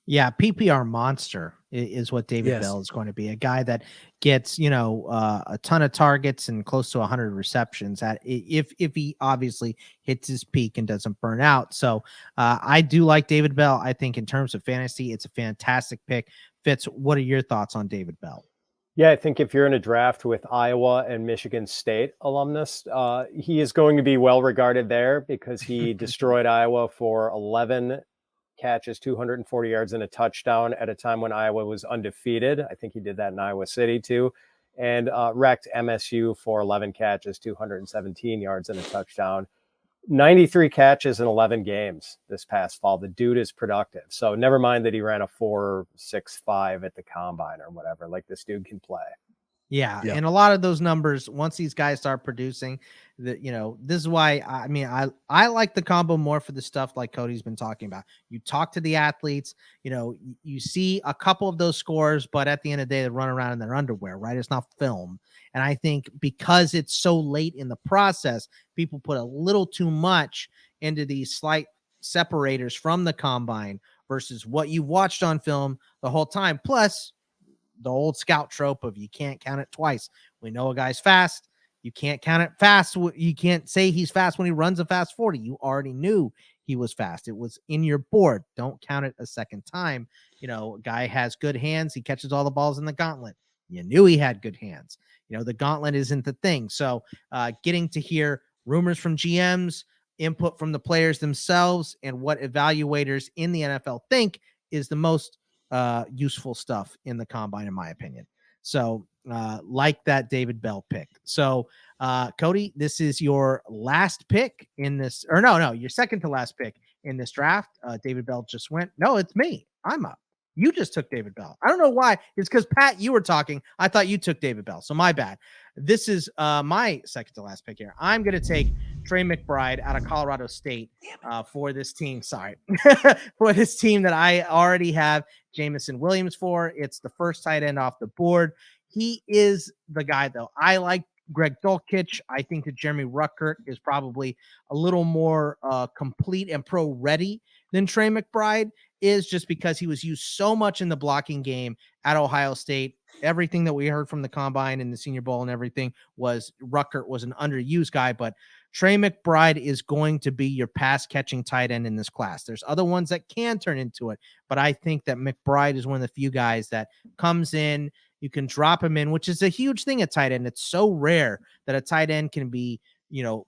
Yeah, PPR monster is what David Yes. Bell is going to be. A guy that gets, a ton of targets and close to 100 receptions if he obviously hits his peak and doesn't burn out. So I do like David Bell. I think in terms of fantasy, it's a fantastic pick. Fitz, what are your thoughts on David Bell? Yeah, I think if you're in a draft with Iowa and Michigan State alumnus, he is going to be well regarded there because he destroyed Iowa for 11 catches, 240 yards, and a touchdown at a time when Iowa was undefeated. I think he did that in Iowa City too, and wrecked MSU for 11 catches, 217 yards, and a touchdown. 93 catches in 11 games this past fall. The dude is productive. So never mind that he ran a 4.65 at the combine or whatever. Like, this dude can play. Yeah. And a lot of those numbers, once these guys start producing, this is why I like the combo more for the stuff like Cody's been talking about. You talk to the athletes, you see a couple of those scores, but at the end of the day, they run around in their underwear, right? It's not film. And I think because it's so late in the process, people put a little too much into these slight separators from the combine versus what you've watched on film the whole time. Plus, the old scout trope of you can't count it twice. We know a guy's fast. You can't count it fast. You can't say he's fast when he runs a fast 40. You already knew he was fast. It was in your board. Don't count it a second time. Guy has good hands. He catches all the balls in the gauntlet. You knew he had good hands. The gauntlet isn't the thing. So getting to hear rumors from GMs, input from the players themselves, and what evaluators in the NFL think is the most useful stuff in the combine, in my opinion. So like that David Bell pick. So Cody, this is your last pick in this, or no, your second to last pick in this draft. David Bell just went. No, it's me. I'm up. You just took David Bell. I don't know why. It's because Pat, you were talking. I thought you took David Bell. So my bad. This is my second to last pick here. I'm going to take Trey McBride out of Colorado State for this team. Sorry. For this team that I already have Jamison Williams for. It's the first tight end off the board. He is the guy, though. I like Greg Dulcich. I think that Jeremy Ruckert is probably a little more complete and pro ready than Trey McBride is, just because he was used so much in the blocking game at Ohio State. Everything that we heard from the combine and the Senior Bowl and everything was Ruckert was an underused guy, but Trey McBride is going to be your pass catching tight end in this class. There's other ones that can turn into it, but I think that McBride is one of the few guys that comes in. You can drop him in, which is a huge thing at tight end. It's so rare that a tight end can be,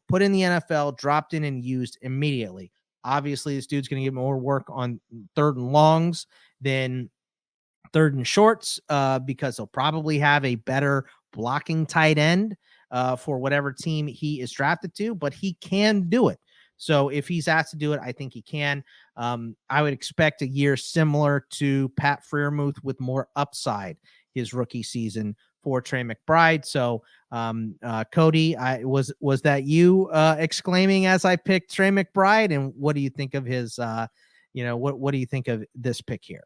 put in the NFL, dropped in and used immediately. Obviously, this dude's going to get more work on third and longs than third and shorts because he'll probably have a better blocking tight end for whatever team he is drafted to, but he can do it. So if he's asked to do it, I think he can. I would expect a year similar to Pat Freiermuth with more upside his rookie season for Trey McBride. So Cody, was that you exclaiming as I picked Trey McBride? And what do you think of his, what do you think of this pick here?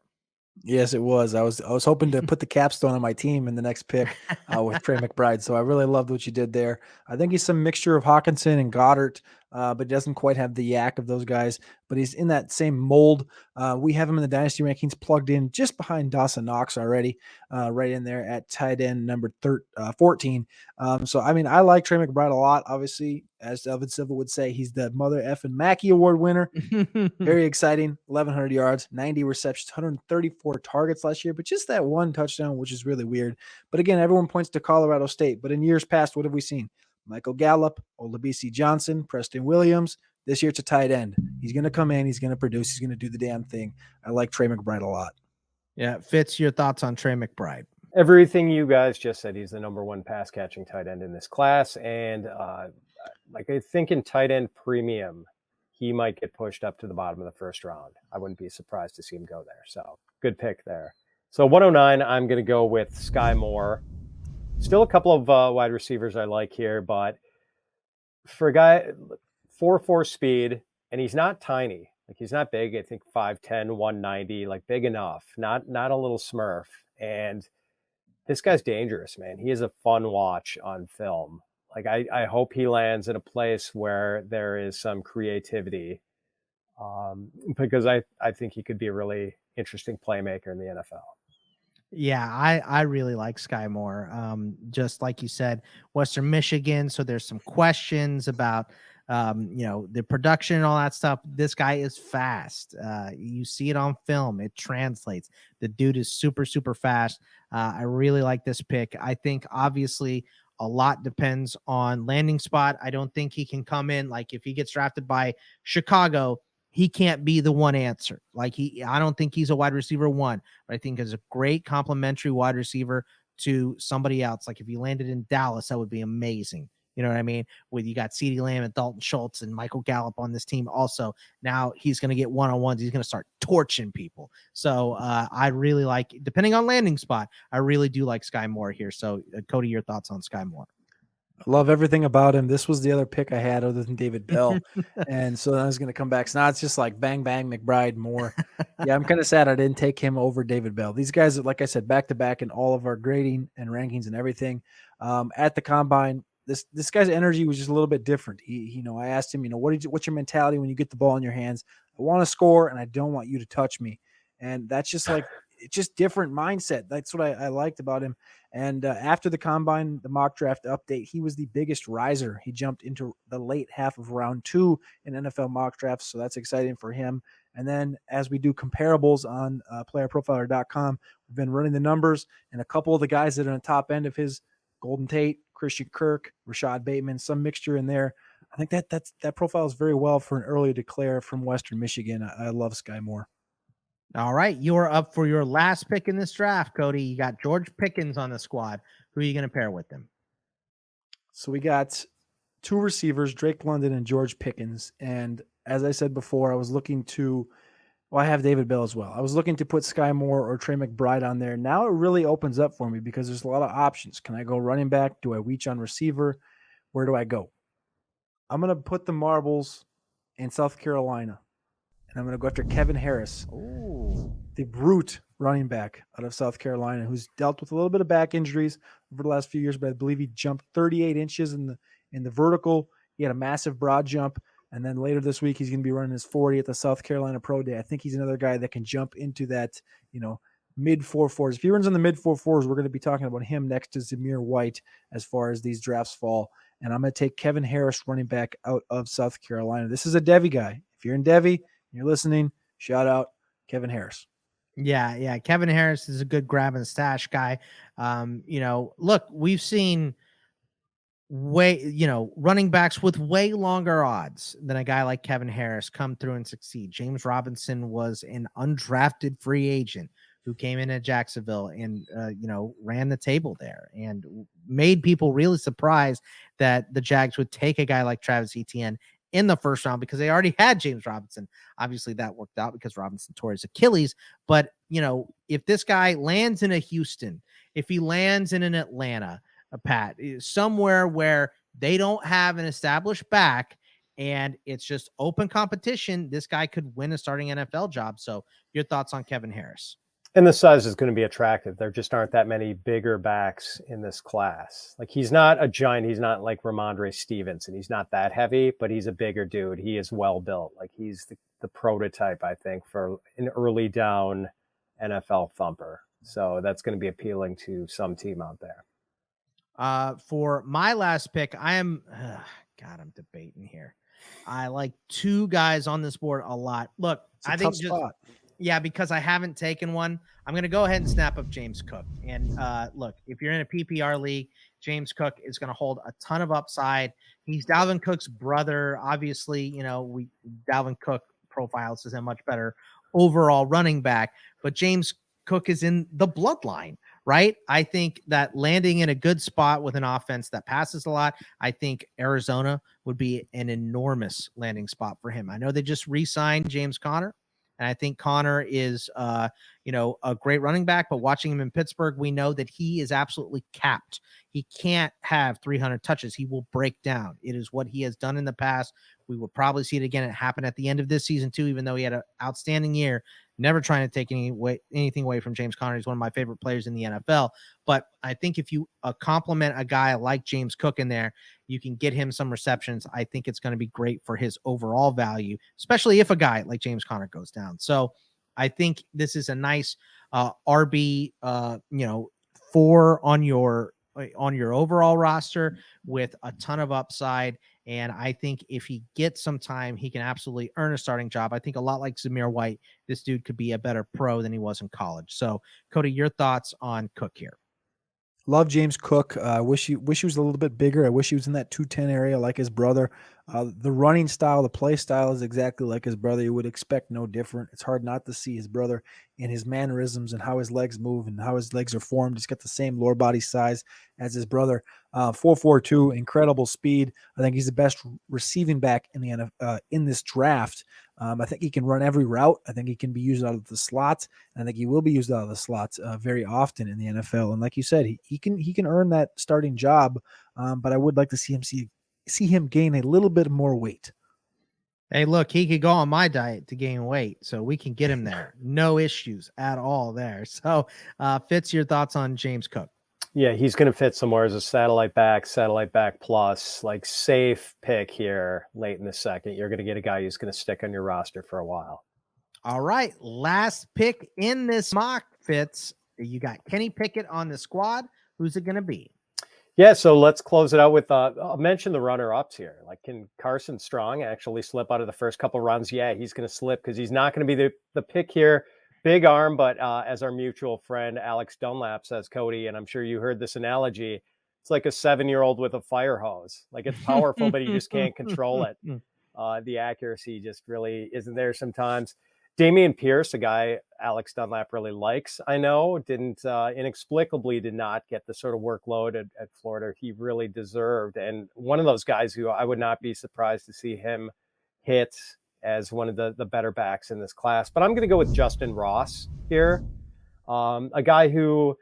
Yes, it was. I was hoping to put the capstone on my team in the next pick with Trey McBride. So I really loved what you did there. I think he's some mixture of Hawkinson and Goddard, but he doesn't quite have the yak of those guys. But he's in that same mold. We have him in the Dynasty rankings plugged in just behind Dawson Knox already, right in there at tight end number 14. So, I like Trey McBride a lot. Obviously, as Evan Civil would say, he's the mother effing Mackey Award winner. Very exciting. 1,100 yards, 90 receptions, 134 targets last year, but just that one touchdown, which is really weird. But again, everyone points to Colorado State. But in years past, what have we seen? Michael Gallup, Olabisi Johnson, Preston Williams. This year it's a tight end. He's going to come in. He's going to produce. He's going to do the damn thing. I like Trey McBride a lot. Yeah. Fitz, your thoughts on Trey McBride? Everything you guys just said. He's the number one pass catching tight end in this class. And I think in tight end premium, he might get pushed up to the bottom of the first round. I wouldn't be surprised to see him go there. So good pick there. So 109, I'm going to go with Sky Moore. Still a couple of wide receivers I like here, but for a guy 4.4 speed, and he's not tiny. Like, he's not big. I think 5'10", 190, like big enough, not a little smurf. And this guy's dangerous, man. He is a fun watch on film. Like, I hope he lands in a place where there is some creativity, because I think he could be a really interesting playmaker in the NFL. Yeah, I really like Sky Moore. Just like you said, Western Michigan. So there's some questions about the production and all that stuff. This guy is fast. You see it on film, it translates. The dude is super, super fast. I really like this pick. I think obviously a lot depends on landing spot. I don't think he can come in like if he gets drafted by Chicago, he can't be the one answer. I don't think he's a wide receiver one, but I think is a great complementary wide receiver to somebody else. Like if he landed in Dallas, that would be amazing. You know what I mean? With you got CeeDee Lamb and Dalton Schultz and Michael Gallup on this team. Also, now he's going to get one-on-ones. He's going to start torching people. So I really like, depending on landing spot, I really do like Sky Moore here. So Cody, your thoughts on Sky Moore? I love everything about him. This was the other pick I had other than David Bell. And so I was going to come back. So now it's just like bang, bang, McBride, Moore. Yeah, I'm kind of sad I didn't take him over David Bell. These guys, like I said, back to back in all of our grading and rankings and everything. At the combine, this guy's energy was just a little bit different. I asked him, what's your mentality when you get the ball in your hands? I want to score and I don't want you to touch me. And that's just like, it's just different mindset. That's what I liked about him. And after the combine, the mock draft update, he was the biggest riser. He jumped into the late half of round 2 in NFL mock drafts. So that's exciting for him. And then as we do comparables on playerprofiler.com, we've been running the numbers, and a couple of the guys that are on the top end of his, Golden Tate, Christian Kirk, Rashad Bateman, some mixture in there. I think that profile is very well for an early declare from Western Michigan. I love Sky Moore. All right, you're up for your last pick in this draft, Cody. You got George Pickens on the squad. Who are you going to pair with him? So we got 2 receivers, Drake London and George Pickens. And as I said before, I was looking to, I have David Bell as well. I was looking to put Sky Moore or Trey McBride on there. Now it really opens up for me because there's a lot of options. Can I go running back? Do I reach on receiver? Where do I go? I'm going to put the marbles in South Carolina. And I'm going to go after Kevin Harris, the brute running back out of South Carolina, who's dealt with a little bit of back injuries over the last few years, but I believe he jumped 38 inches in the vertical. He had a massive broad jump. And then later this week, he's going to be running his 40 at the South Carolina Pro Day. I think he's another guy that can jump into that, mid 4.4s. If he runs in the mid 4.4s, we're going to be talking about him next to Zamir White as far as these drafts fall. And I'm going to take Kevin Harris, running back out of South Carolina. This is a Devy guy. If you're in Devy, you're listening, shout out Kevin Harris. Yeah. Kevin Harris is a good grab and stash guy. Look, we've seen running backs with way longer odds than a guy like Kevin Harris come through and succeed. James Robinson was an undrafted free agent who came in at Jacksonville and, ran the table there and made people really surprised that the Jags would take a guy like Travis Etienne in the first round because they already had James Robinson. Obviously that worked out because Robinson tore his Achilles. But, if this guy lands in a Houston, if he lands in an Atlanta, Pat, somewhere where they don't have an established back and it's just open competition, this guy could win a starting NFL job. So your thoughts on Kevin Harris? And the size is going to be attractive. There just aren't that many bigger backs in this class. Like, he's not a giant. He's not like Ramondre Stevenson. He's not that heavy, but he's a bigger dude. He is well built. Like, he's the prototype, I think, for an early down NFL thumper. So that's going to be appealing to some team out there. For my last pick, I'm debating here. I like 2 guys on this board a lot. Look, I think because I haven't taken one, I'm going to go ahead and snap up James Cook. And look, if you're in a PPR league, James Cook is going to hold a ton of upside. He's Dalvin Cook's brother. Obviously, Dalvin Cook profiles as a much better overall running back, but James Cook is in the bloodline, right? I think that landing in a good spot with an offense that passes a lot, I think Arizona would be an enormous landing spot for him. I know they just re-signed James Conner, and I think Conner is, a great running back, but watching him in Pittsburgh, we know that he is absolutely capped. He can't have 300 touches. He will break down. It is what he has done in the past. We will probably see it again. It happened at the end of this season too, even though he had an outstanding year. Never trying to take anything away from James Conner. He's one of my favorite players in the NFL. But I think if you compliment a guy like James Cook in there, you can get him some receptions. I think it's going to be great for his overall value, especially if a guy like James Conner goes down. So I think this is a nice RB, 4 on your overall roster with a ton of upside. And I think if he gets some time, he can absolutely earn a starting job. I think a lot like Zamir White, this dude could be a better pro than he was in college. So, Cody, your thoughts on Cook here? Love James Cook. I wish he was a little bit bigger. I wish he was in that 210 area like his brother. The running style, the play style is exactly like his brother. You would expect no different. It's hard not to see his brother in his mannerisms and how his legs move and how his legs are formed. He's got the same lower body size as his brother. 4.42, incredible speed. I think he's the best receiving back in the NFL, in this draft. I think he can run every route. I think he can be used out of the slot. And I think he will be used out of the slot very often in the NFL. And like you said, he can earn that starting job. But I would like to see him gain a little bit more weight. Hey, look, he could go on my diet to gain weight, so we can get him there. No issues at all there. So, Fitz, your thoughts on James Cook? Yeah, he's going to fit somewhere as a satellite back plus, like safe pick here late in the second. You're going to get a guy who's going to stick on your roster for a while. All right, last pick in this mock, Fitz. You got Kenny Pickett on the squad. Who's it going to be? Yeah, so let's close it out with, I'll mention the runner-ups here. Like, can Carson Strong actually slip out of the first couple runs? Yeah, he's going to slip because he's not going to be the pick here. Big arm, but as our mutual friend Alex Dunlap says, Cody, and I'm sure you heard this analogy, it's like a 7-year-old with a fire hose. Like, it's powerful, but you just can't control it. The accuracy just really isn't there sometimes. Damian Pierce, a guy Alex Dunlap really likes, I know, inexplicably did not get the sort of workload at Florida he really deserved. And one of those guys who I would not be surprised to see him hit as one of the better backs in this class. But I'm going to go with Justin Ross here, a guy who,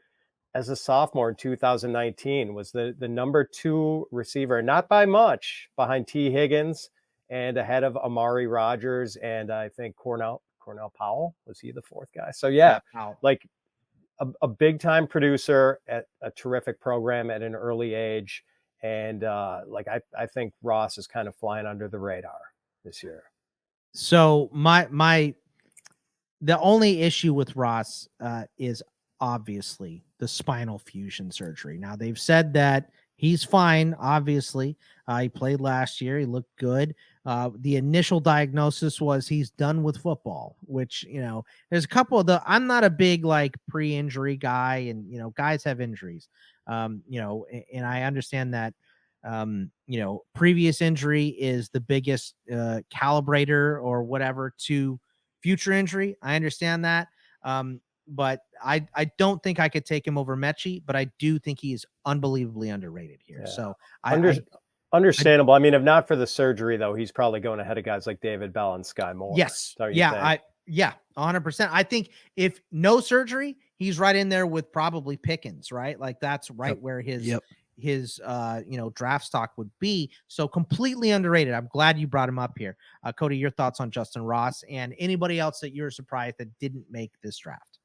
as a sophomore in 2019, was the number 2 receiver, not by much, behind T. Higgins and ahead of Amari Rodgers and I think Cornell Powell. Was he the 4th guy? So yeah, like a big time producer at a terrific program at an early age. And like, I think Ross is kind of flying under the radar this year. So the only issue with Ross is obviously the spinal fusion surgery. Now they've said that he's fine. Obviously, he played last year. He looked good. The initial diagnosis was he's done with football, which, there's a couple of I'm not a big like pre-injury guy, and, guys have injuries, and I understand that, previous injury is the biggest calibrator or whatever to future injury. I understand that. But I don't think I could take him over Mechie, but I do think he is unbelievably underrated here. Yeah. So understandable. I mean, if not for the surgery, though, he's probably going ahead of guys like David Bell and Sky Moore. Yes. Yeah. 100%. I think if no surgery, he's right in there with probably Pickens, right? Like that's right where his draft stock would be. So completely underrated. I'm glad you brought him up here. Cody, your thoughts on Justin Ross and anybody else that you're surprised that didn't make this draft?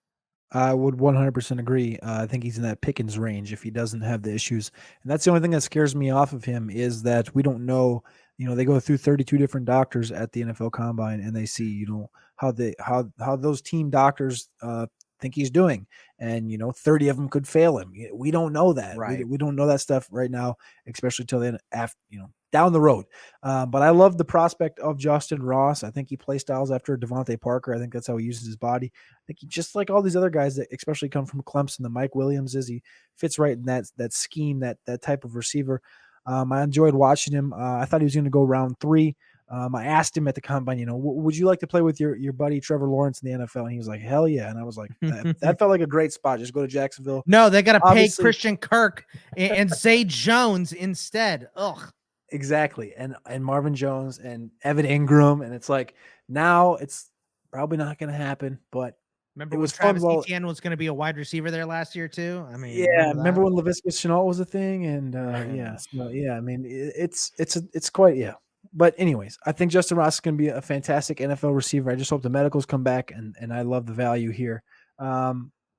I would 100% agree. I think he's in that Pickens range if he doesn't have the issues. And that's the only thing that scares me off of him is that we don't know, they go through 32 different doctors at the NFL Combine and they see, how those team doctors think he's doing. And, 30 of them could fail him. We don't know that. Right. We don't know that stuff right now, especially till then after, down the road. But I love the prospect of Justin Ross. I think he play styles after Devontae Parker. I think that's how he uses his body. I think he, just like all these other guys that especially come from Clemson, the Mike Williamses, he fits right in that scheme, that type of receiver. I enjoyed watching him. I thought he was going to go round 3. I asked him at the Combine, would you like to play with your buddy Trevor Lawrence in the NFL? And he was like, hell yeah. And I was like, that felt like a great spot. Just go to Jacksonville. No, they got to pay Christian Kirk and Zay Jones instead. Ugh. Exactly. And Marvin Jones and Evan Ingram. And it's like, now it's probably not going to happen, but remember when Travis Etienne was going to be a wide receiver there last year too? I mean, remember when Laviska Shenault was a thing? And I mean, it's quite, But anyways, I think Justin Ross is going to be a fantastic NFL receiver. I just hope the medicals come back, and I love the value here.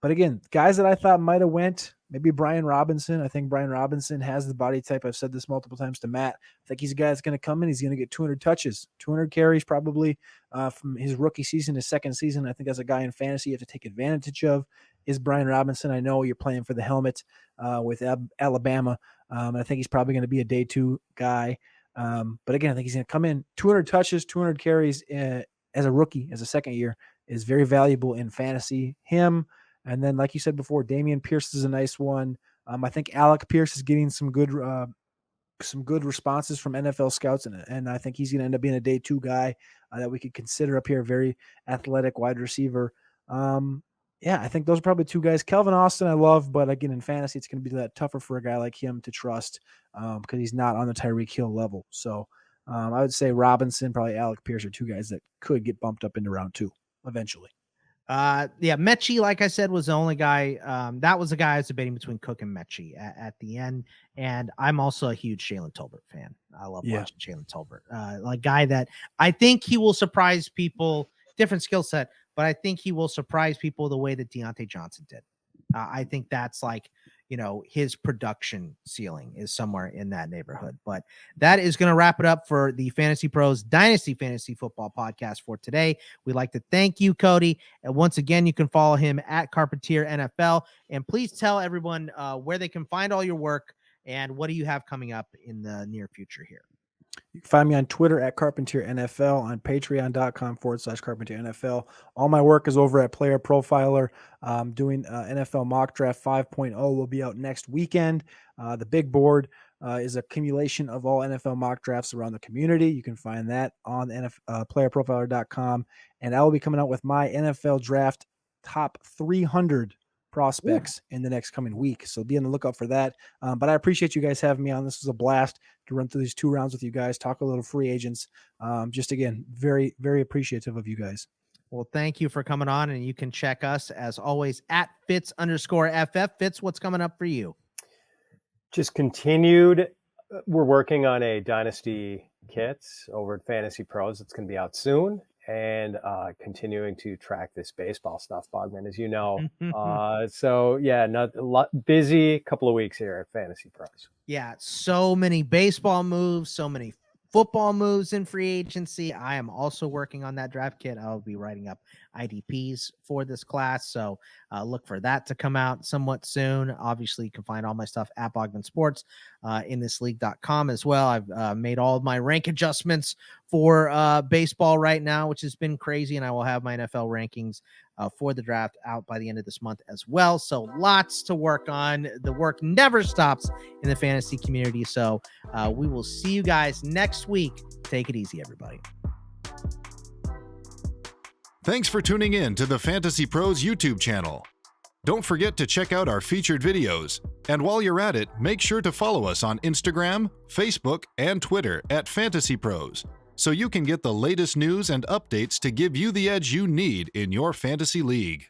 But again, guys that I thought might have went, maybe Brian Robinson. I think Brian Robinson has the body type. I've said this multiple times to Matt. I think he's a guy that's going to come in. He's going to get 200 touches, 200 carries probably from his rookie season, his second season. I think as a guy in fantasy you have to take advantage of is Brian Robinson. I know you're playing for the helmet with Alabama. I think he's probably going to be a day 2 guy. But again, I think he's going to come in 200 touches, 200 carries as a rookie, as a second year is very valuable in fantasy. Him. And then, like you said before, Dameon Pierce is a nice one. I think Alec Pierce is getting some good responses from NFL scouts, and I think he's going to end up being a day 2 guy that we could consider up here. Very athletic wide receiver. I think those are probably 2 guys. Kelvin Austin I love, but again, in fantasy, it's going to be that tougher for a guy like him to trust because he's not on the Tyreek Hill level. So I would say Robinson, probably Alec Pierce are 2 guys that could get bumped up into round 2 eventually. Mechie, like I said, was the only guy. That was the guy I was debating between Cook and Mechie at the end. And I'm also a huge Jalen Tolbert fan. I love watching Jalen Tolbert. Like guy that I think he will surprise people, different skill set, but I think he will surprise people the way that Deontay Johnson did. I think that's like, his production ceiling is somewhere in that neighborhood. But that is going to wrap it up for the Fantasy Pros Dynasty Fantasy Football Podcast for today. We'd like to thank you, Cody. And once again, you can follow him at Carpentier NFL. And please tell everyone where they can find all your work and what do you have coming up in the near future here. You can find me on Twitter at Carpentier NFL, on patreon.com/Carpentier NFL. All my work is over at Player Profiler. Doing NFL Mock Draft 5.0 will be out next weekend. The big board is a accumulation of all NFL mock drafts around the community. You can find that on playerprofiler.com. And I will be coming out with my NFL Draft top 300 prospects in the next coming week. So be on the lookout for that. But I appreciate you guys having me on. This was a blast to run through these 2 rounds with you guys, talk a little free agents. Just again, very, very appreciative of you guys. Well, thank you for coming on, and you can check us as always at Fitz_FF. Fitz, what's coming up for you? Just continued. We're working on a Dynasty kits over at Fantasy Pros. It's going to be out soon. And continuing to track this baseball stuff, Bogman, as you know. Not a lot busy couple of weeks here at Fantasy Pros. Yeah, so many baseball moves, so many football moves in free agency. I am also working on that draft kit. I'll be writing up IDPs for this class, so look for that to come out somewhat soon. Obviously, you can find all my stuff at Bogman Sports, in thisleague.com as well. I've made all of my rank adjustments for baseball right now, which has been crazy, and I will have my NFL rankings for the draft out by the end of this month as well. So lots to work on. The work never stops in the fantasy community. So we will see you guys next week. Take it easy, everybody. Thanks for tuning in to the Fantasy Pros YouTube channel. Don't forget to check out our featured videos. And while you're at it, make sure to follow us on Instagram, Facebook, and Twitter at Fantasy Pros, so you can get the latest news and updates to give you the edge you need in your fantasy league.